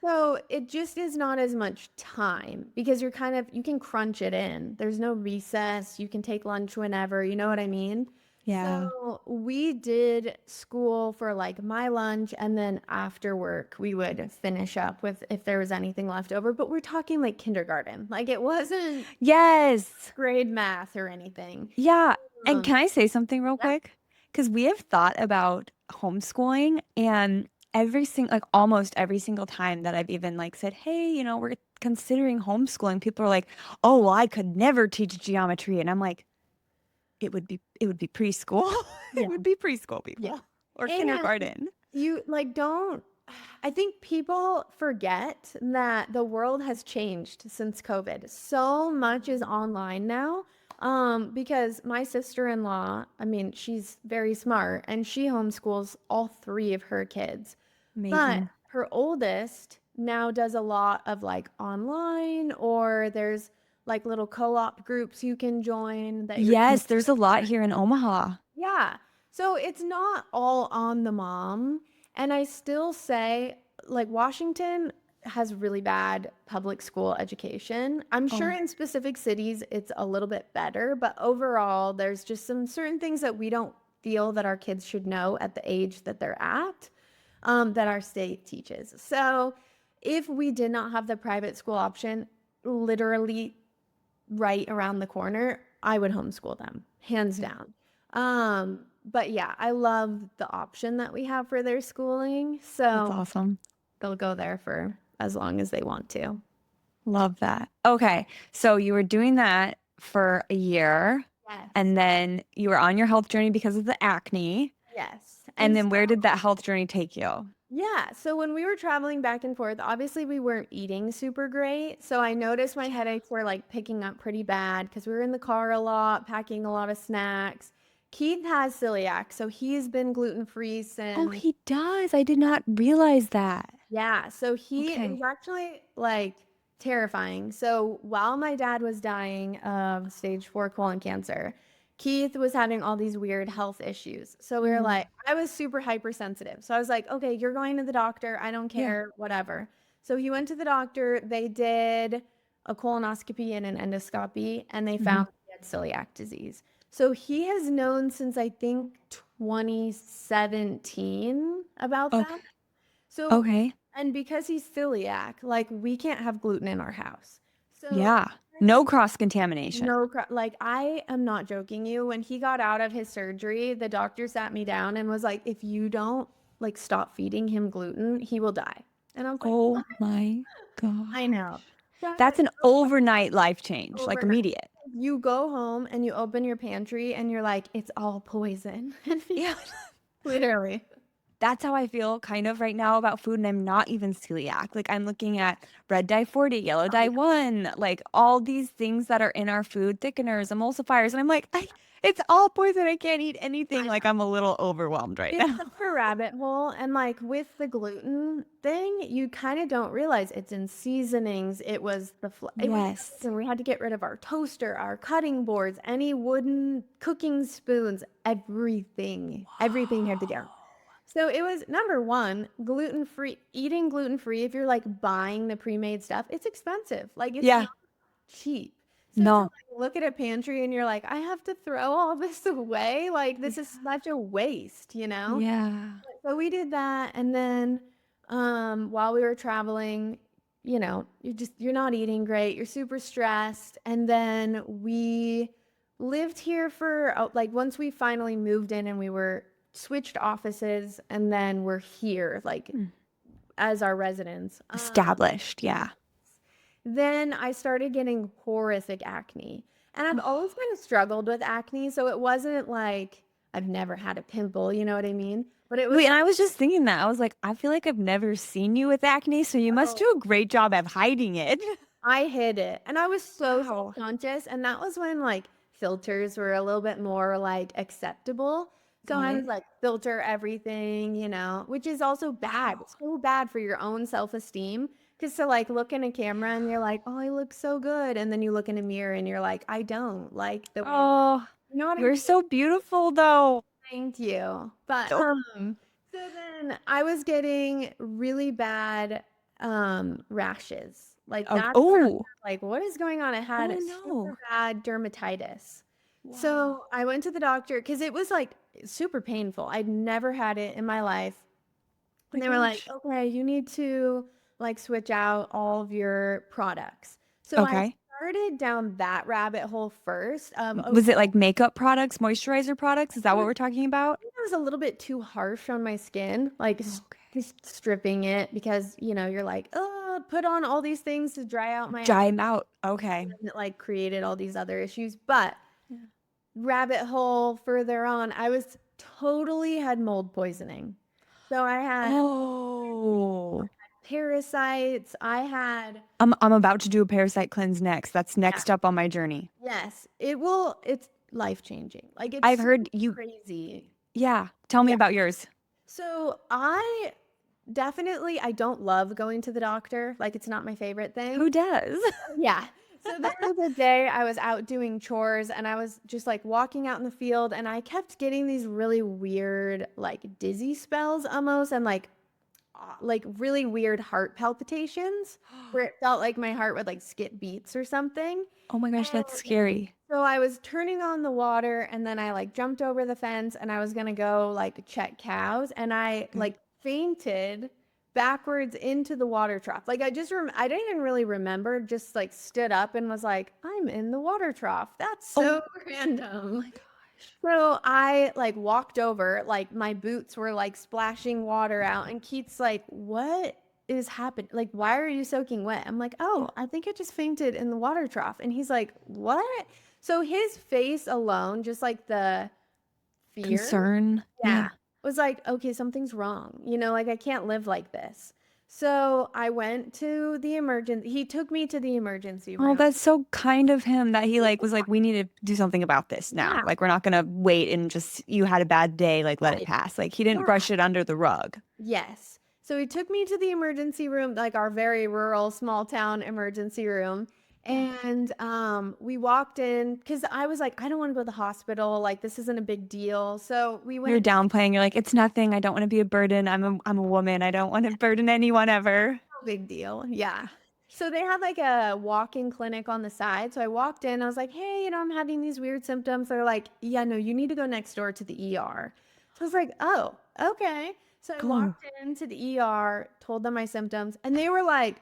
so it just is not as much time because you can crunch it in. There's no recess. You can take lunch whenever, you know what I mean? Yeah. So we did school for like my lunch and then after work we would finish up with if there was anything left over. But we're talking like kindergarten. Like it wasn't Yes. grade math or anything. Yeah. And Um, can I say something real yeah, quick? Because we have thought about homeschooling, and like almost every single time that I've even like said, hey, we're considering homeschooling, people are like, oh, well, I could never teach geometry. And I'm like, it would be preschool. It yeah, would be preschool yeah. people or And kindergarten. you like don't I think people forget that the world has changed since COVID. So much is online now. Because my sister-in-law, I mean, she's very smart and she homeschools all three of her kids. But Amazing. her oldest now does a lot of like online or there's like little co-op groups you can join that you're Yes, there's a lot here in Omaha. yeah. So it's not all on the mom. And I still say, like, Washington has really bad public school education. I'm sure Oh, in specific cities it's a little bit better, but overall, there's just some certain things that we don't feel that our kids should know at the age that they're at, that our state teaches. So if we did not have the private school option literally right around the corner, I would homeschool them, hands okay. down. But yeah, I love the option that we have for their schooling. That's So awesome. they'll go there for as long as they want to. Love that. Okay. So you were doing that for a year, Yes. and then you were on your health journey because of the acne. Yes. And And then so, where did that health journey take you? yeah, so when we were traveling back and forth, obviously we weren't eating super great. So I noticed my headaches were like picking up pretty bad because we were in the car a lot, packing a lot of snacks. Keith has celiac, so he's been gluten-free Oh, since. he does. I did not realize that. Yeah, so it was Okay. actually like terrifying. So while my dad was dying of stage 4 colon cancer, Keith was having all these weird health issues. So we were Mm, like, I was super hypersensitive. So I was like, okay, you're going to the doctor. I don't yeah. care, whatever. So he went to the doctor. They did a colonoscopy and an endoscopy, and they Hmm. found he had celiac disease. So he has known since I think 2017 about Okay. that. So, Okay. and because he's celiac, like we can't have gluten in our house. So, Yeah. No cross contamination. no, like I am not joking you. When he got out of his surgery, the doctor sat me down and was like, if you don't like stop feeding him gluten, he will die. And I was like, Oh what? my I know. gosh. So I was That's like, an overnight life change, like overnight. immediate. You go home and you open your pantry and you're like, it's all poison. And Yeah. literally. That's how I feel kind of right now about food, and I'm not even celiac. Like I'm looking at red dye 40, yellow Oh, dye yeah. 1, like all these things that are in our food, thickeners, emulsifiers, and I'm like, it's all poison. I can't eat anything. I Like I'm a little overwhelmed right It's now. such a rabbit hole. And like with the gluten thing, you kind of don't realize it's in seasonings. It was it was Yes. everything. We had to get rid of our toaster, our cutting boards, any wooden cooking spoons, everything. Everything had to go. So it was number one, gluten-free, eating gluten-free. If you're like buying the pre-made stuff, it's expensive. Like it's Yeah. not cheap. So to No. like look at a pantry and you're like, I have to throw all this away. Like this is such a waste, you know? Yeah. So we did that, and then while we were traveling, you're not eating great, you're super stressed, and then we lived here for like once we finally moved in and we were switched offices, and then we're here like Mm. as our residents. Established. Yeah. Then I started getting horrific acne. And I've always kind of struggled with acne, so it wasn't like I've never had a pimple, you know what I mean? But it was Wait, and like, I was just thinking that. I was like, I feel like I've never seen you with acne, so you must oh, do a great job of hiding it. I hid it. And I was so Wow. self-conscious. And that was when like filters were a little bit more like acceptable. So Got I it. was like, filter everything, which is also bad. Wow. It's so bad for your own self-esteem. Because to like look in a camera and you're like, oh, I look so good. And then you look in a mirror and you're like, I don't like the way, Oh, you know what I mean? you're so beautiful though. Thank you. But Oh, so then I was getting really bad rashes. Like okay. that's when I was Oh, like, what is going on? I had oh no. super bad dermatitis. Wow. So I went to the doctor because it was like super painful. I'd never had it in my life. Oh And my they were like, gosh. okay, you need to like switch out all of your products. So I Okay. started down that rabbit hole first. Was it like makeup products, moisturizer products? Is that It what was we're talking about? it was a little bit too harsh on my skin, like Okay. just stripping it because you're like, oh, put on all these things to dry out my Dry acne, 'em out. Okay. and it like created all these other issues. But Yeah. rabbit hole further on, I was totally had mold poisoning. So I had Oh. parasites. I had I'm about to do a parasite cleanse next. That's yeah, next up on my journey. yes, it's life changing. Like it's I've so heard you. crazy. Yeah. Tell me Yeah. about yours. So I don't love going to the doctor. Like it's not my favorite thing. Who does? Yeah. So there was a day I was out doing chores and I was just like walking out in the field and I kept getting these really weird, like dizzy spells almost and like really weird heart palpitations where it felt like my heart would like skip beats or something. Oh my gosh, that's And scary. so I was turning on the water and then I like jumped over the fence and I was gonna go like check cows and I Okay. like fainted backwards into the water trough. Like I didn't even really remember, just like stood up and was like, I'm in the water trough. That's Oh so random. my gosh. So I like walked over, like my boots were like splashing water out, and Keith's like, "What is happening? Like, why are you soaking wet?" I'm like, "Oh, I think I just fainted in the water trough." And he's like, "What?" So his face alone, just like the fear, Concern. yeah, Yeah. was like, "Okay, something's wrong. Like I can't live like this." So I went to the emergency. He took me to the emergency Oh, room. that's so kind of him that he like was like, we need to do something about this now. Yeah, Like, we're not gonna wait and just you had a bad day, like let it right. pass. Like he didn't Yeah. brush it under the rug. Yes. So he took me to the emergency room, like our very rural small town emergency room. And we walked in because I was like, I don't want to go to the hospital. Like, this isn't a big deal. So we You're went, downplaying. You're like, it's nothing. I don't want to be a burden. I'm a woman. I don't want to burden anyone ever. no big deal. Yeah. So they had like a walk-in clinic on the side. So I walked in. I was like, hey, I'm having these weird symptoms. They're like, yeah, no, you need to go next door to the ER. So I was like, oh, okay. So I Go. walked into the ER, told them my symptoms, and they were like,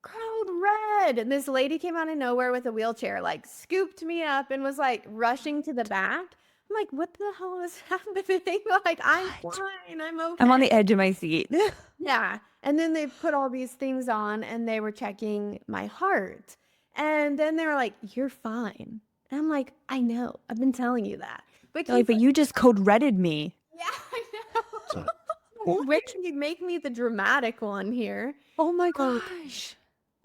crowd red. And this lady came out of nowhere with a wheelchair, like scooped me up and was like rushing to the back. I'm like, what the hell is happening? Like, I'm What? fine. I'm I'm on okay. the edge of my seat. Yeah. And then they put all these things on and they were checking my heart. And then they were like, you're fine. And I'm like, I know. I've been telling you that. But They're like, Keith's but like, you just code redded me. yeah, I know. What? Which you make me the dramatic one here. Oh my Um, gosh.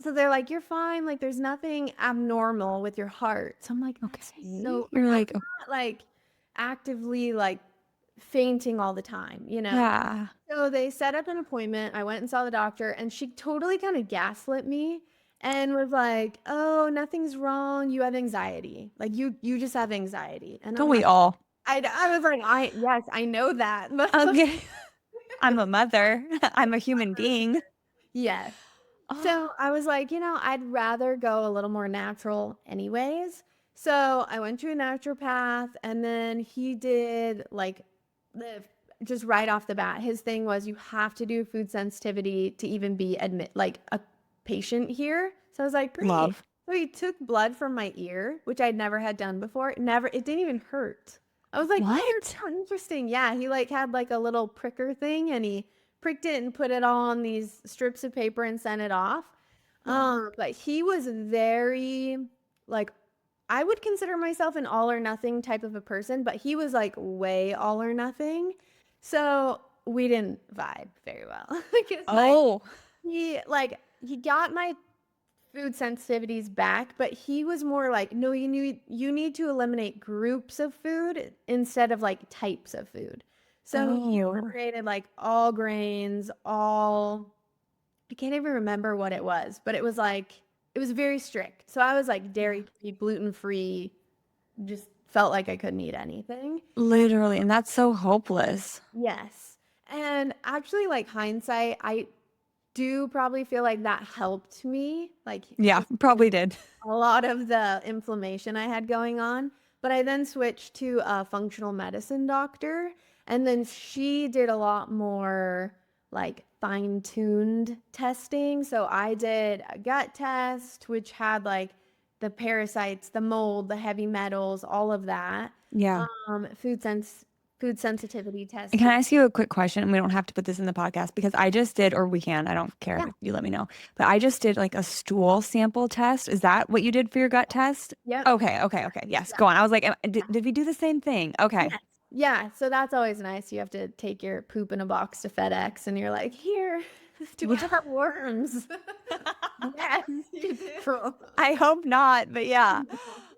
So they're like, you're fine. Like, there's nothing abnormal with your heart. So I'm like, Okay. so You're I'm like, oh, not like actively like fainting all the time. yeah. So they set up an appointment. I went and saw the doctor, and she totally kind of gaslit me and was like, oh, nothing's wrong. You have anxiety. Like, you just have anxiety. And I'm Don't we like, all? I was like, yes, I know that. Okay. I'm a mother. I'm a human being. Yes. So Oh, I was like, I'd rather go a little more natural anyways. So I went to a naturopath and then he did like the just right off the bat, his thing was you have to do food sensitivity to even be like a patient here. So I was like, great. love. So he took blood from my ear, which I'd never had done before. It didn't even hurt. I was like, oh, What? so interesting. Yeah, he like had like a little pricker thing and he pricked it and put it all on these strips of paper and sent it off. But he was very like I would consider myself an all or nothing type of a person, but he was like way all or nothing. So we didn't vibe very well. Because Oh, he got my food sensitivities back, but he was more like, no, you need to eliminate groups of food instead of like types of food. So he oh, eliminated like all grains, all I can't even remember what it was, but it was very strict. So I was like yeah. dairy free, gluten free, just felt like I couldn't eat anything. Literally. And that's so hopeless. Yes. And actually, like hindsight, I do probably feel like that helped me, like Yeah, just probably did. a lot of the inflammation I had going on. But I then switched to a functional medicine doctor, and then she did a lot more like fine-tuned testing. So I did a gut test, which had like the parasites, the mold, the heavy metals, all of that. Yeah. Um, food sense, food sensitivity And can testing. I ask you a quick question? And we don't have to put this in the podcast because I just did, or we can, I don't care. Yeah. You let me know. But I just did like a stool sample test. Is that what you did for your gut test? Yep. Okay, okay, okay. Yes, Yeah. go on. I was like, did we do the same thing? Okay. Yes. Yeah. So that's always nice. You have to take your poop in a box to FedEx and you're like, here, do we have worms? Yes, you do. I hope not, but yeah.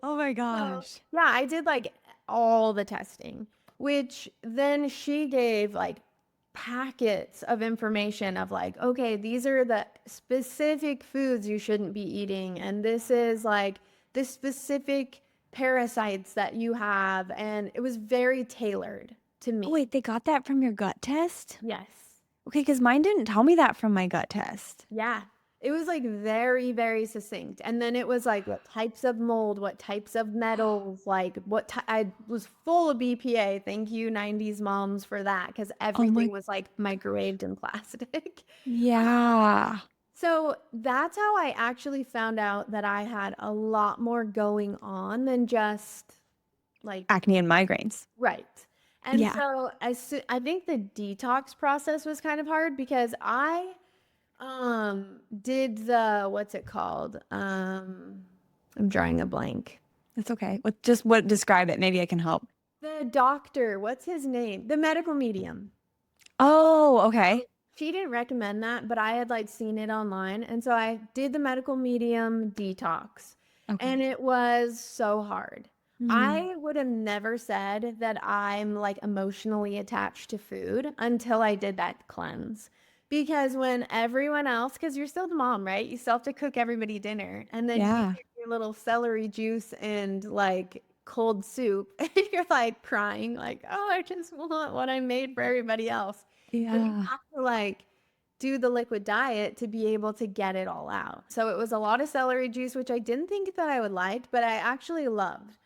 Oh my So, gosh. yeah, I did like all the testing, which then she gave like packets of information of like, okay, these are the specific foods you shouldn't be eating, and this is like the specific parasites that you have, and it was very tailored to Oh, me. wait, they got that from your gut test? Yes. Okay, because mine didn't tell me that from my gut test. Yeah. It was like very, very succinct. And then it was like what types of mold, what types of metals, like I was full of BPA. Thank you, 90s moms, for that, because Oh everything my, was like microwaved in plastic. yeah. So that's how I actually found out that I had a lot more going on than just like, Acne and migraines. right. And Yeah. so I think the detox process was kind of hard because I did the, what's it called? I'm drawing a blank. It's okay. What just what describe it? Maybe I can help. The doctor, what's his name? The medical medium. Oh, okay. She didn't recommend that, but I had like seen it online. And so I did the medical medium detox, Okay. and it was so hard. Mm. I would have never said that I'm like emotionally attached to food until I did that cleanse. Because when everyone else, because you're still the mom, right? You still have to cook everybody dinner. And then you Yeah. get your little celery juice and like cold soup, and you're like crying, like, oh, I just want what I made for everybody else. Then you Yeah. have to like do the liquid diet to be able to get it all out. So it was a lot of celery juice, which I didn't think that I would like, but I actually loved.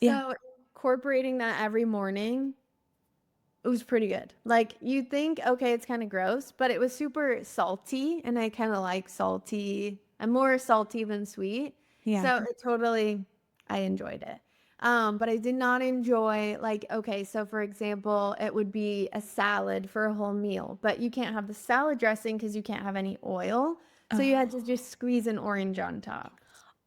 Yeah. So incorporating that every morning, it was pretty good. Like you'd think, okay, it's kind of gross, but it was super salty, and I kind of like salty. I'm more salty than sweet. Yeah. So I enjoyed it. But I did not enjoy like, okay, so for example, it would be a salad for a whole meal, but you can't have the salad dressing because you can't have any oil. So you had Oh. to just squeeze an orange on top.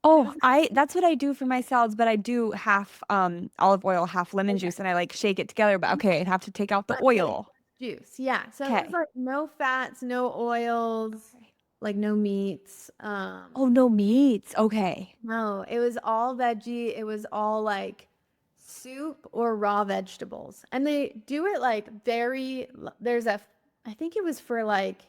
Oh, I that's what I do for my salads, but I do half olive oil, half lemon Okay. juice, and I like shake it together. But okay, I'd have to take out the But really oil. juice. Yeah. So it was Okay. like no fats, no oils, Okay. like no meats. Oh, no meats. Okay. No, it was all veggie. It was all like soup or raw vegetables. And they do it like there's I think it was for like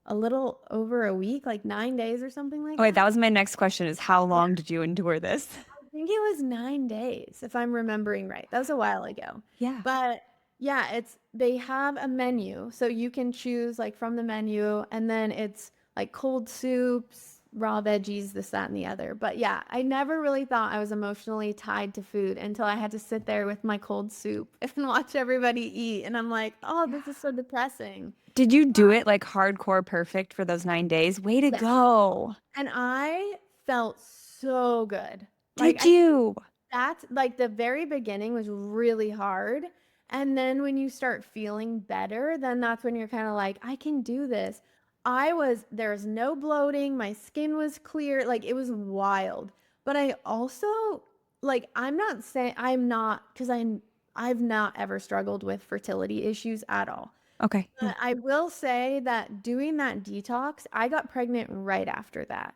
a little over a week, like 9 days or something like Okay, that that. was my next question is how Yeah. long did you endure this? I think it was 9 days, if I'm remembering right. That was a while ago. Yeah. But yeah, they have a menu. So you can choose like from the menu, and then it's like cold soups, raw veggies, this, that, and the other. But yeah, I never really thought I was emotionally tied to food until I had to sit there with my cold soup and watch everybody eat. And I'm like, oh, this is so depressing. Did you do it like hardcore perfect for those 9 days? Way to Yes. go. And I felt so good. Like Did you? that's like the very beginning was really hard. And then when you start feeling better, then that's when you're kind of like, I can do this. There was no bloating. My skin was clear. Like it was wild. But I also, like, I'm not saying I'm not, because I've not ever struggled with fertility issues at all. Okay. Yeah. But I will say that doing that detox, I got pregnant right after that.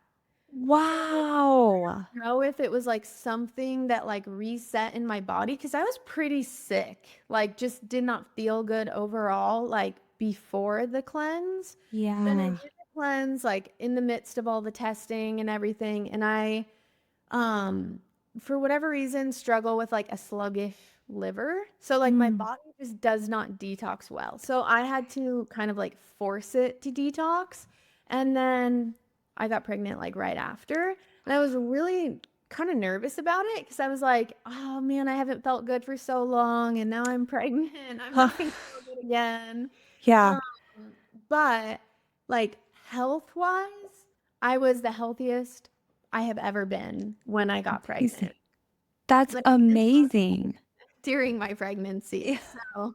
Wow. Know if it was like something that like reset in my body because I was pretty sick, like just did not feel good overall, like before the cleanse. Then I Yeah. did the cleanse, like in the midst of all the testing and everything, and I, um, for whatever reason, struggle with like a sluggish liver. So like my Mm. body just does not detox well. So I had to kind of like force it to detox, and then I got pregnant like right after. And I was really kind of nervous about it because I was like, oh man, I haven't felt good for so long, and now I'm pregnant. I'm Huh. not gonna feel good again. Yeah. Um, but like health wise, I was the healthiest I have ever been when I got Amazing. pregnant. That's Like amazing. during my pregnancy. So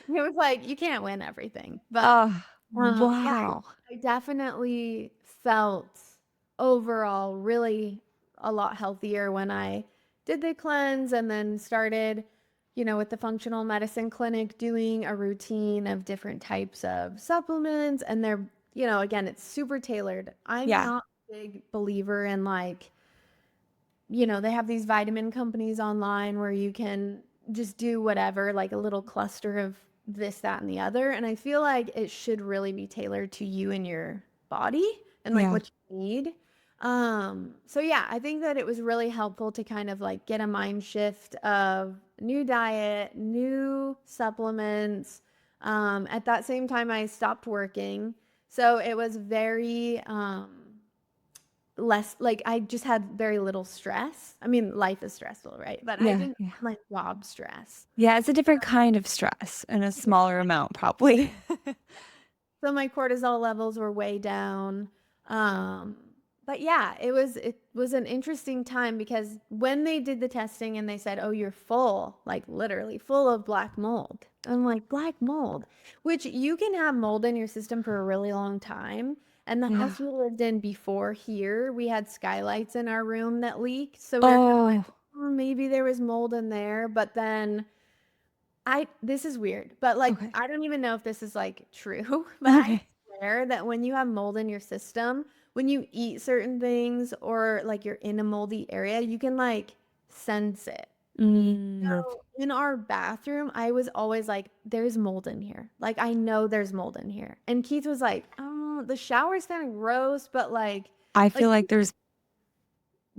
it was like you can't win everything. But Oh, yeah, wow. I definitely felt overall really a lot healthier when I did the cleanse and then started, with the functional medicine clinic doing a routine of different types of supplements. And they're, again, it's super tailored. I'm Yeah. not a big believer in like, they have these vitamin companies online where you can just do whatever, like a little cluster of this, that, and the other. And I feel like it should really be tailored to you and your body and like Yeah. what you need. So yeah, I think that it was really helpful to kind of like get a mind shift of new diet, new supplements. At that same time, I stopped working. So it was very, less like I just had very little stress. I mean, life is stressful, right? But I Yeah. didn't Yeah. have like job stress. Yeah. It's a different kind of stress and a Yeah. smaller amount, probably. So my cortisol levels were way down. Um, but yeah, it was an interesting time because when they did the testing and they said, "Oh, you're full, like literally full of black mold." I'm like, "Black mold," which you can have mold in your system for a really long time. And the Yeah. house we lived in before here, we had skylights in our room that leaked. So we were kind of like, Oh, oh, maybe there was mold in there. But then this is weird, but like, okay. I don't even know if this is like true, but I Okay. swear that when you have mold in your system, when you eat certain things or like you're in a moldy area, you can like sense it. Mm. So in our bathroom, I was always like, there's mold in here. Like, I know there's mold in here. And Keith was like, oh, the shower's kind of gross, but I like, feel like there's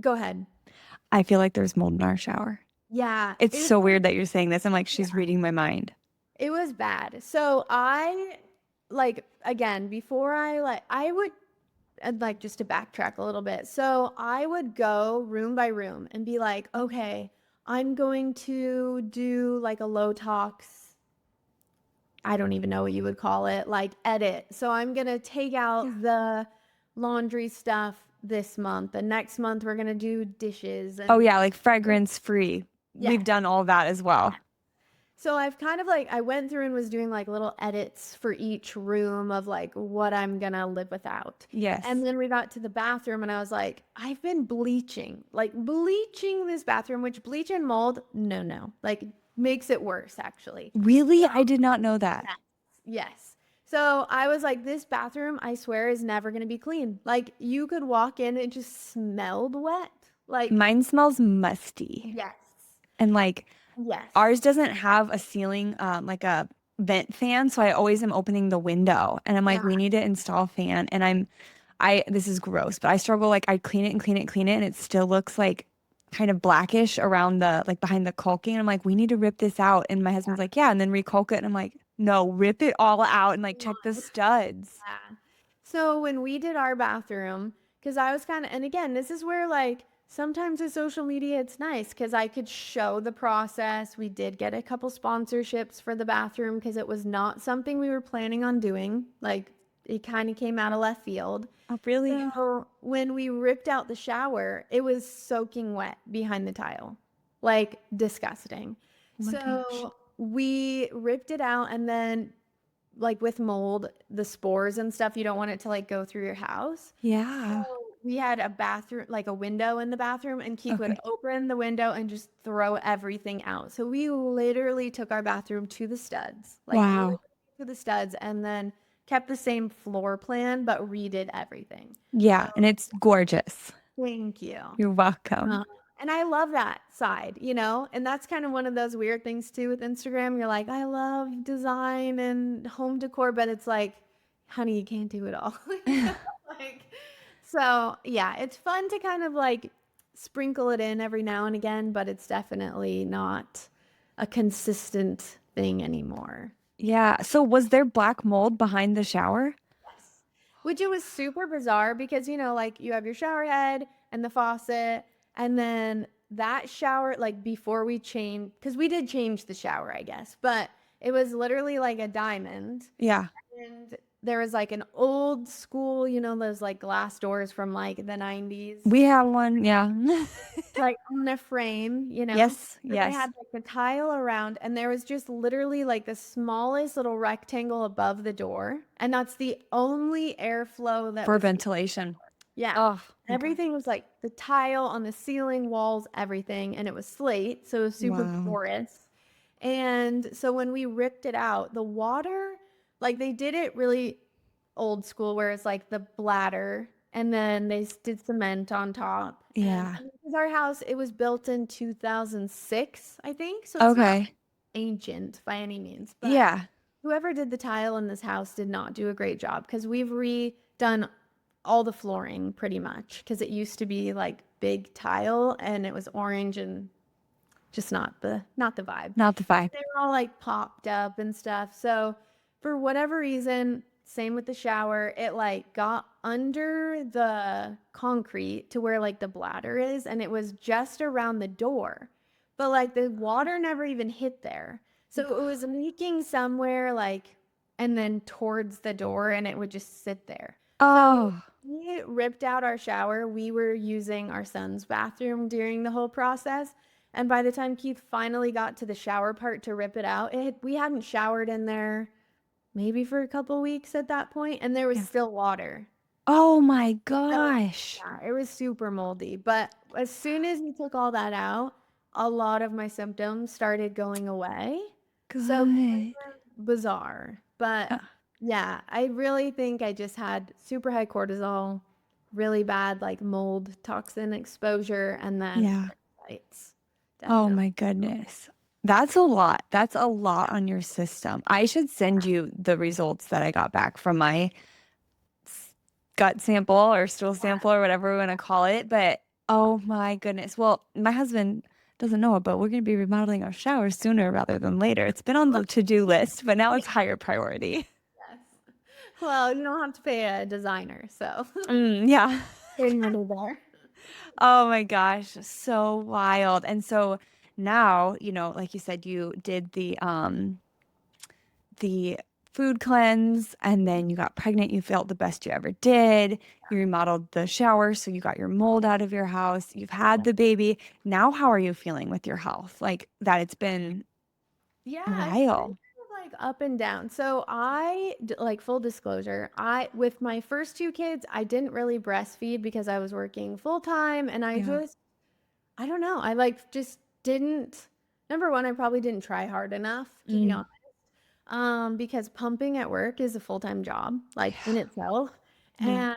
go ahead. I feel like there's mold in our shower. Yeah, It's it so was, weird that you're saying this. I'm like, she's yeah, reading my mind. it was bad. So I, like, again, before I would, and like just to backtrack a little bit. So I would go room by room and be like, okay, I'm going to do like a low tox, I don't even know what you would call it, like edit. So I'm going to take Yeah. out the laundry stuff this month. And next month we're going to do dishes Oh and yeah, like fragrance free. We've yes. done all that as well. So I've kind of like I went through and was doing like little edits for each room of like what I'm gonna live without. And Yes. then we got to the bathroom and I was like, I've been bleaching, like bleaching this bathroom, which bleach and mold, no, no, like makes it worse actually. Really? So I did not know that. yes, yes. So I was like, this bathroom, I swear, is never gonna be clean. Like you could walk in and it just smelled wet. Like, Mine smells musty. yes, And like yes. ours doesn't have a ceiling, like a vent fan. So I always am opening the window and I'm like, Yeah. we need to install a fan. And this is gross, but I struggle. Like I clean it and clean it and clean it. And it still looks like kind of blackish around like behind the caulking. And I'm like, we need to rip this out. And my husband's like, yeah. And then recaulk it. And I'm like, no, rip it all out and like check the studs. Yeah. So when we did our bathroom, because I was kind of, and again, this is where like sometimes with social media, it's nice because I could show the process. We did get a couple sponsorships for the bathroom because it was not something we were planning on doing. Like it kind of came out of left field. Oh, really? So when we ripped out the shower, it was soaking wet behind the tile, like disgusting. Oh my gosh. So we ripped it out and then like with mold, the spores and stuff, you don't want it to like go through your house. Yeah. So we had a bathroom, like a window in the bathroom, and Keith would Okay. open the window and just throw everything out. So we literally took our bathroom to the studs, like literally Wow. to the studs, and then kept the same floor plan, but redid everything. Yeah. So And it's gorgeous. thank you. You're welcome. Uh, and I love that side, you know? And that's kind of one of those weird things too with Instagram. You're like, I love design and home decor, but it's like, honey, you can't do it all. Like, so yeah, it's fun to kind of like sprinkle it in every now and again, but it's definitely not a consistent thing anymore. Yeah. So was there black mold behind the shower? Yes. Which it was super bizarre because, you know, like you have your shower head and the faucet, and then that shower, like before we changed, because we did change the shower, I guess, but it was literally like a diamond. Yeah. And there was like an old school, you know, those like glass doors from like the 90s, We have one. Yeah. like on a frame, you know. Yes. But they Yes. had like the tile around, and there was just literally like the smallest little rectangle above the door, and that's the only airflow that For was. ventilation. Yeah. Oh my God. Everything was like the tile on the ceiling, walls, everything, and it was slate, so it was super Wow. porous. And so when we ripped it out, the water, like they did it really old school where it's like the bladder and then they did cement on top. And Yeah. because our house, it was built in 2006, I think. So it's not Okay. ancient by any means, but Yeah. whoever did the tile in this house did not do a great job because we've redone all the flooring pretty much because it used to be like big tile and it was orange and just not the vibe. Not the vibe. They were all like popped up and stuff. So for whatever reason, same with the shower, it like got under the concrete to where like the bladder is, and it was just around the door. But like the water never even hit there. So it was leaking somewhere like and then towards the door and it would just sit there. So Oh, we ripped out our shower. We were using our son's bathroom during the whole process. And by the time Keith finally got to the shower part to rip it out, we hadn't showered in there maybe for a couple weeks at that point, and there was yeah. still water. Oh my So gosh. yeah, it was super moldy. But as soon as we took all that out, a lot of my symptoms started going away. So Good. bizarre. But Uh, yeah, I really think I just had super high cortisol, really bad like mold toxin exposure, and then yeah. parasites. Oh Definitely. my goodness. That's a lot. That's a lot on your system. I should send you the results that I got back from my gut sample or stool sample or whatever we want to call it. But oh my goodness. Well, my husband doesn't know it, but we're going to be remodeling our showers sooner rather than later. It's been on the to-do list, but now it's higher priority. Yes. Well, you don't have to pay a designer, so Yeah. there's money there. Oh my gosh, so wild. And so now, like you said, you did the food cleanse and then you got pregnant, you felt the best you ever did. You remodeled the shower, so you got your mold out of your house. You've had the baby. Now how are you feeling with your health? Like that it's been a Yeah, it's been while. kind of like up and down. So like full disclosure, with my first two kids, I didn't really breastfeed because I was working full time and Yeah. I don't know, I like just didn't, number one, I probably didn't try hard enough to be Mm. honest. Because pumping at work is a full-time job, like in itself. Yeah.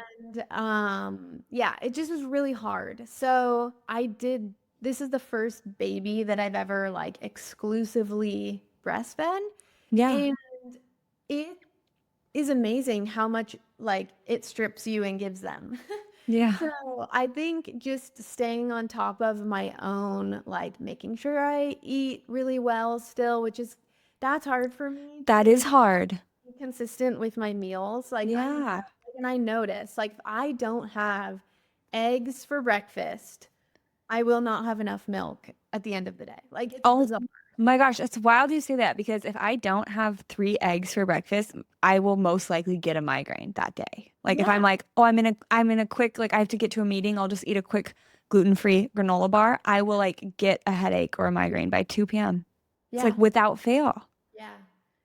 And yeah, it just was really hard. So this is the first baby that I've ever like exclusively breastfed. Yeah. And it is amazing how much like it strips you and gives them. Yeah. So I think just staying on top of my own, like making sure I eat really well still, that's hard for me That to is hard. be consistent with my meals. Yeah. And I notice, like, if I don't have eggs for breakfast, I will not have enough milk at the end of the day. Like, it's Oh bizarre. my gosh, it's wild you say that because if I don't have 3 eggs for breakfast, I will most likely get a migraine that day. Like if I'm Yeah, like, oh, I'm in a quick, like I have to get to a meeting, I'll just eat a quick gluten-free granola bar. I will like get a headache or a migraine by 2 p.m. It's like yeah. without fail. Yeah.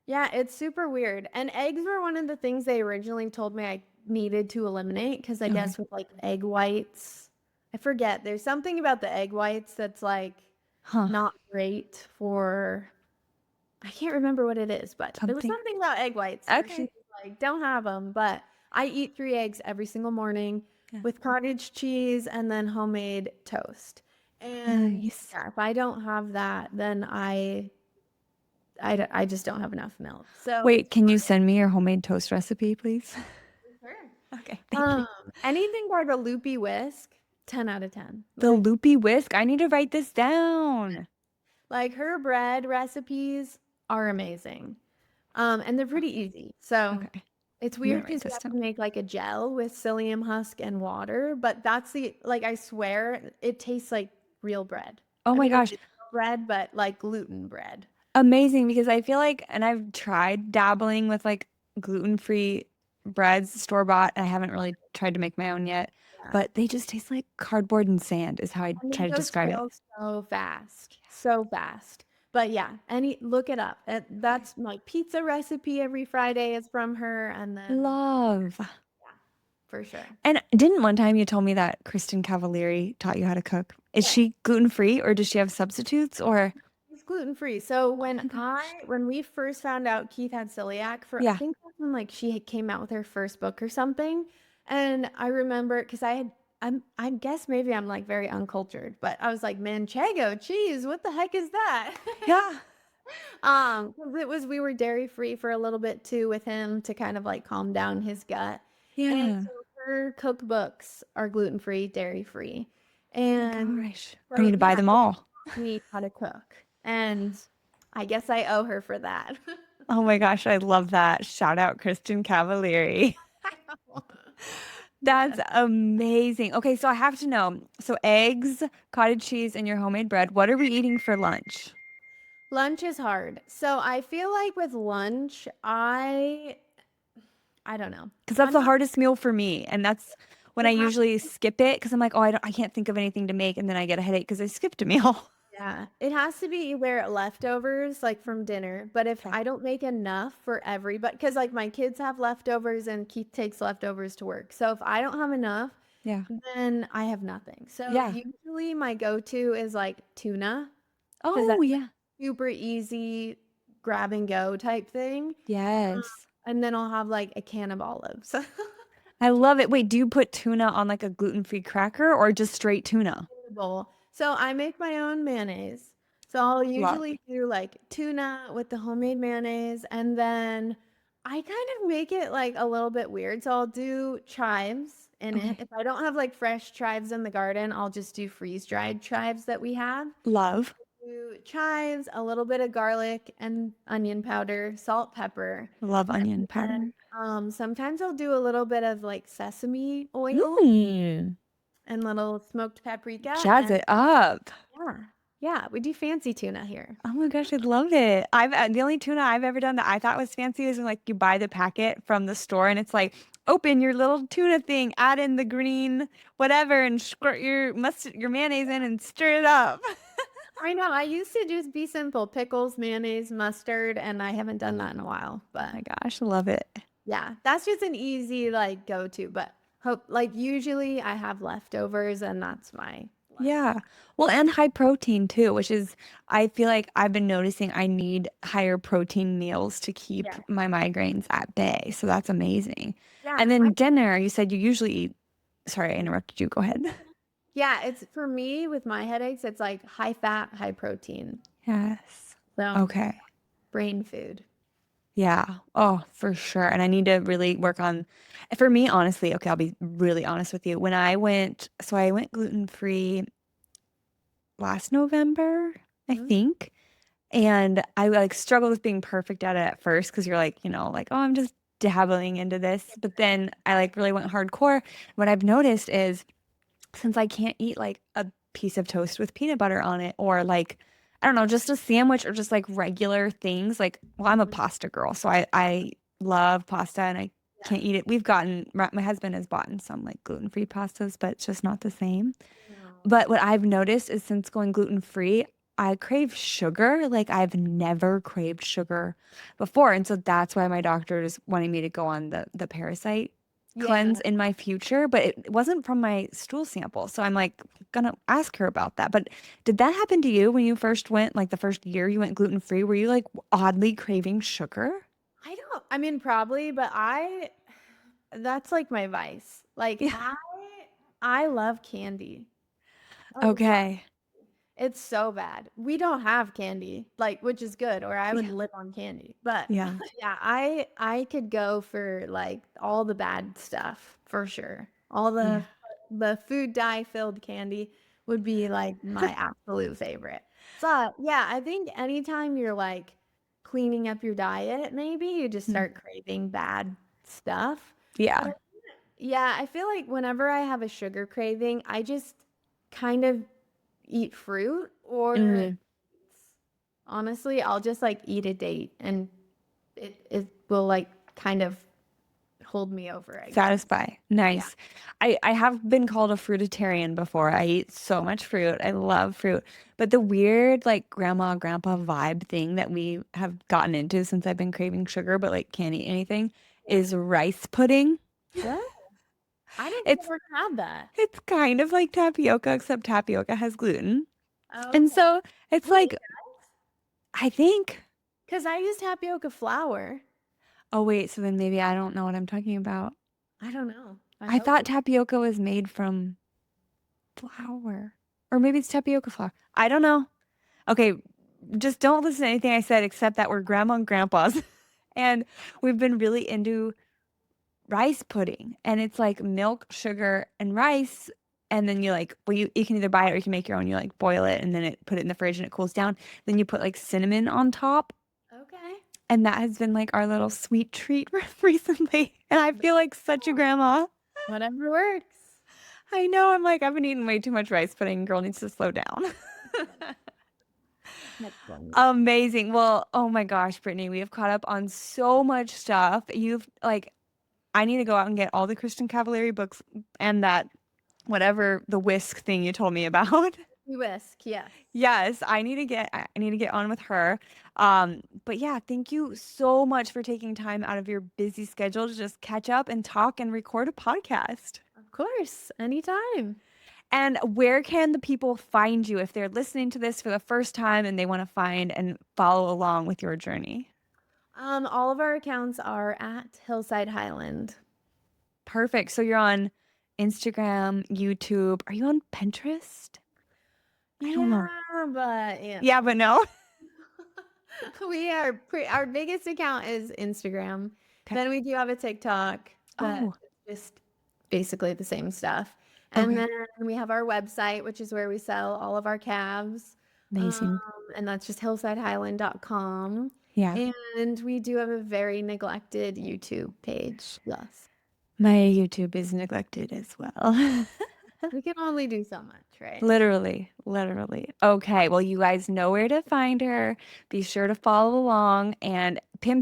Yeah, it's super weird. And eggs were one of the things they originally told me I needed to eliminate because I Okay. guess with like egg whites, I forget. There's something about the egg whites that's like Huh. not great for, I can't remember what it is, but there was Something. something about egg whites where she Okay. was like, don't have them. But I eat 3 eggs every single morning Yeah. with cottage cheese and then homemade toast. And Nice. yeah, if I don't have that, then I just don't have enough milk. So Wait, it's can you send me your homemade toast recipe, please? sure. Okay, thank you. Anything by the Loopy Whisk, 10 out of 10. The Loopy Whisk. I need to write this down. Like her bread recipes are amazing. And they're pretty easy. So Okay, it's I'm gonna weird write because you this have down. to make like a gel with psyllium husk and water, but that's like I swear it tastes like real bread. Oh I my mean, it gosh. is real bread, but like gluten bread. Amazing because I feel like, and I've tried dabbling with like gluten-free breads, store-bought. I haven't really tried to make my own yet, Yeah. but they just taste like cardboard and sand is how I And try they to go describe it. stale so fast, so fast. But yeah, look it up. That's my pizza recipe every Friday is from her, and then Love. yeah, for sure. And didn't one time you told me that Kristin Cavallari taught you how to cook? Is Yeah, she gluten-free or does she have substitutes or? it's gluten free. So Oh my gosh. when we first found out Keith had celiac, for I Yeah. think that's when like she came out with her first book or something, and I remember because I guess maybe I'm like very uncultured, but I was like manchego cheese. What the heck is that? Yeah. 'Cause we were dairy free for a little bit too with him to kind of like calm down his gut. And Yeah. so her cookbooks are gluten free, dairy free. Oh my And gosh. I so need to buy yeah, them all. me how to cook. And I guess I owe her for that. Oh my gosh, I love that. Shout out Kristin Cavallari. That's Yeah. amazing. Okay, so I have to know. So eggs, cottage cheese, and your homemade bread. What are we eating for lunch? Lunch is hard. So I feel like with lunch, I don't know. Because that's I'm the not hardest meal for me, and that's when it I has usually skip it because I'm like, oh, I can't think of anything to make, and then I get a headache because I skipped a meal. Yeah, it has to be either leftovers like from dinner, but if Okay. I don't make enough for everybody, because like my kids have leftovers and Keith takes leftovers to work. So if I don't have enough, Yeah. then I have nothing. So Yeah. usually my go-to is like tuna, because Oh that's like yeah. super easy grab and go type thing. Yes. And then I'll have like a can of olives. I love it. Wait, do you put tuna on like a gluten-free cracker or just straight tuna? Bowl. So I make my own mayonnaise. So I'll Love. usually do like tuna with the homemade mayonnaise, and then I kind of make it like a little bit weird. So I'll do chives in it. Okay. If I don't have like fresh chives in the garden, I'll just do freeze-dried chives that we have. Love. Do chives, a little bit of garlic and onion powder, salt, pepper. Love And onion powder. then sometimes I'll do a little bit of like sesame oil Mm. and little smoked paprika. Jazz And it up. yeah. Yeah, we do fancy tuna here. Oh my gosh, I love it. I've the only tuna I've ever done that I thought was fancy is when like you buy the packet from the store and it's like open your little tuna thing, add in the green whatever, and squirt your mustard, your mayonnaise in and stir it up. I know. I used to just be simple, pickles, mayonnaise, mustard, and I haven't done that in a while. Oh But my gosh, I love it. yeah, that's just an easy like go-to. But hope like usually I have leftovers and that's my lunch. Yeah. Well, and high protein too, which is, I feel like I've been noticing I need higher protein meals to keep Yeah. my migraines at bay. So that's amazing. Yeah. And then dinner, you said you usually eat, sorry, I interrupted you. Go ahead. Yeah, it's for me with my headaches, it's like high fat, high protein. Yes. So Okay. brain food. Yeah. Oh, for sure. And I need to really work on, for me, honestly, okay, I'll be really honest with you. When I went, so I went gluten-free last November, I Mhm. think. And I like struggled with being perfect at it at first because you're like, like, oh, I'm just dabbling into this. But then I like really went hardcore. What I've noticed is since I can't eat like a piece of toast with peanut butter on it or like, I don't know, just a sandwich or just like regular things, like, well, I'm a pasta girl. So I love pasta and I Yeah. can't eat it. My husband has bought some like gluten-free pastas, but it's just not the same. No. But what I've noticed is since going gluten-free, I crave sugar. Like I've never craved sugar before. And so that's why my doctor is wanting me to go on the parasite Yeah. cleanse in my future, but it wasn't from my stool sample. So I'm like gonna ask her about that. But did that happen to you when you first went, like the first year you went gluten-free? Were you like oddly craving sugar? I mean, probably, but that's like my vice. Like Yeah. I love candy. I love Okay. it's so bad. We don't have candy, like which is good, or I would Yeah. live on candy. But Yeah. yeah, I could go for like all the bad stuff for sure. All Yeah. the food dye filled candy would be like my absolute favorite. But yeah, I think anytime you're like cleaning up your diet, maybe you just Mm. start craving bad stuff. But Yeah. yeah, I feel like whenever I have a sugar craving, I just kind of eat fruit or Mm. honestly, I'll just like eat a date and it will like kind of hold me over, I guess. Satisfy. Yeah. Nice. I have been called a fruitarian before. I eat so much fruit. I love fruit. But the weird like grandma grandpa vibe thing that we have gotten into since I've been craving sugar but like can't eat anything Yeah. is rice pudding. What? I didn't It's ever have that. it's kind of like tapioca except tapioca has gluten. Oh, And okay. so it's Wait, like I think because I use tapioca flour. oh wait, so then maybe I don't know what I'm talking about. I don't know. I I hope thought it. tapioca was made from flour. Or maybe it's tapioca flour. I don't know. Okay, just don't listen to anything I said except that we're grandma and grandpas. And we've been really into rice pudding. And it's like milk, sugar, and rice. And then you like, well, you can either buy it or you can make your own. You like boil it and then put it in the fridge and it cools down. Then you put like cinnamon on top. Okay. And that has been like our little sweet treat recently. And I feel like such a grandma. Whatever works. I know. I'm like, I've been eating way too much rice pudding. Girl needs to slow down. Amazing. Well, oh my gosh, Brittany, we have caught up on so much stuff. You've like, I need to go out and get all the Kristin Cavallari books and that whatever the Whisk thing you told me about. Whisk, yes. Yes, I need to get on with her. But yeah, thank you so much for taking time out of your busy schedule to just catch up and talk and record a podcast. Of course, anytime. And where can the people find you if they're listening to this for the first time and they want to find and follow along with your journey? All of our accounts are at Hillside Highland. Perfect. So you're on Instagram, YouTube. Are you on Pinterest? I don't know. But yeah. Yeah, but no. Our biggest account is Instagram. Okay. Then we do have a TikTok, but Oh. it's just basically the same stuff. And Okay. then we have our website, which is where we sell all of our calves. Amazing. And that's just hillsidehighland.com. Yeah. And we do have a very neglected YouTube page. Yes. My YouTube is neglected as well. We can only do so much, right? Literally. Okay. Well, you guys know where to find her. Be sure to follow along. And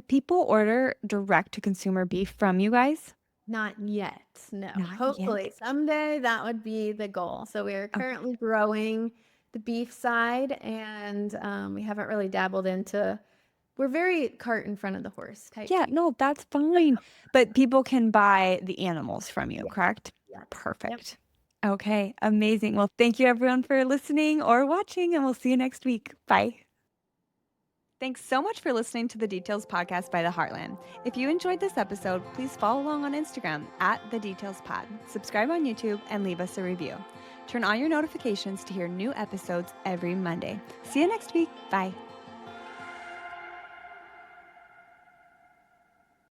people order direct to consumer beef from you guys? Not yet. No. Not Hopefully yet. someday that would be the goal. So we are currently growing the beef side, and we haven't really dabbled into. We're very cart in front of the horse type. Yeah, no, that's fine. But people can buy the animals from you, correct? Yes. Perfect. Okay, amazing. Well, thank you everyone for listening or watching, and we'll see you next week. Bye. Thanks so much for listening to the Details Podcast by The Heartland. If you enjoyed this episode, please follow along on Instagram at The Details Pod, subscribe on YouTube, and leave us a review. Turn on your notifications to hear new episodes every Monday. See you next week. Bye.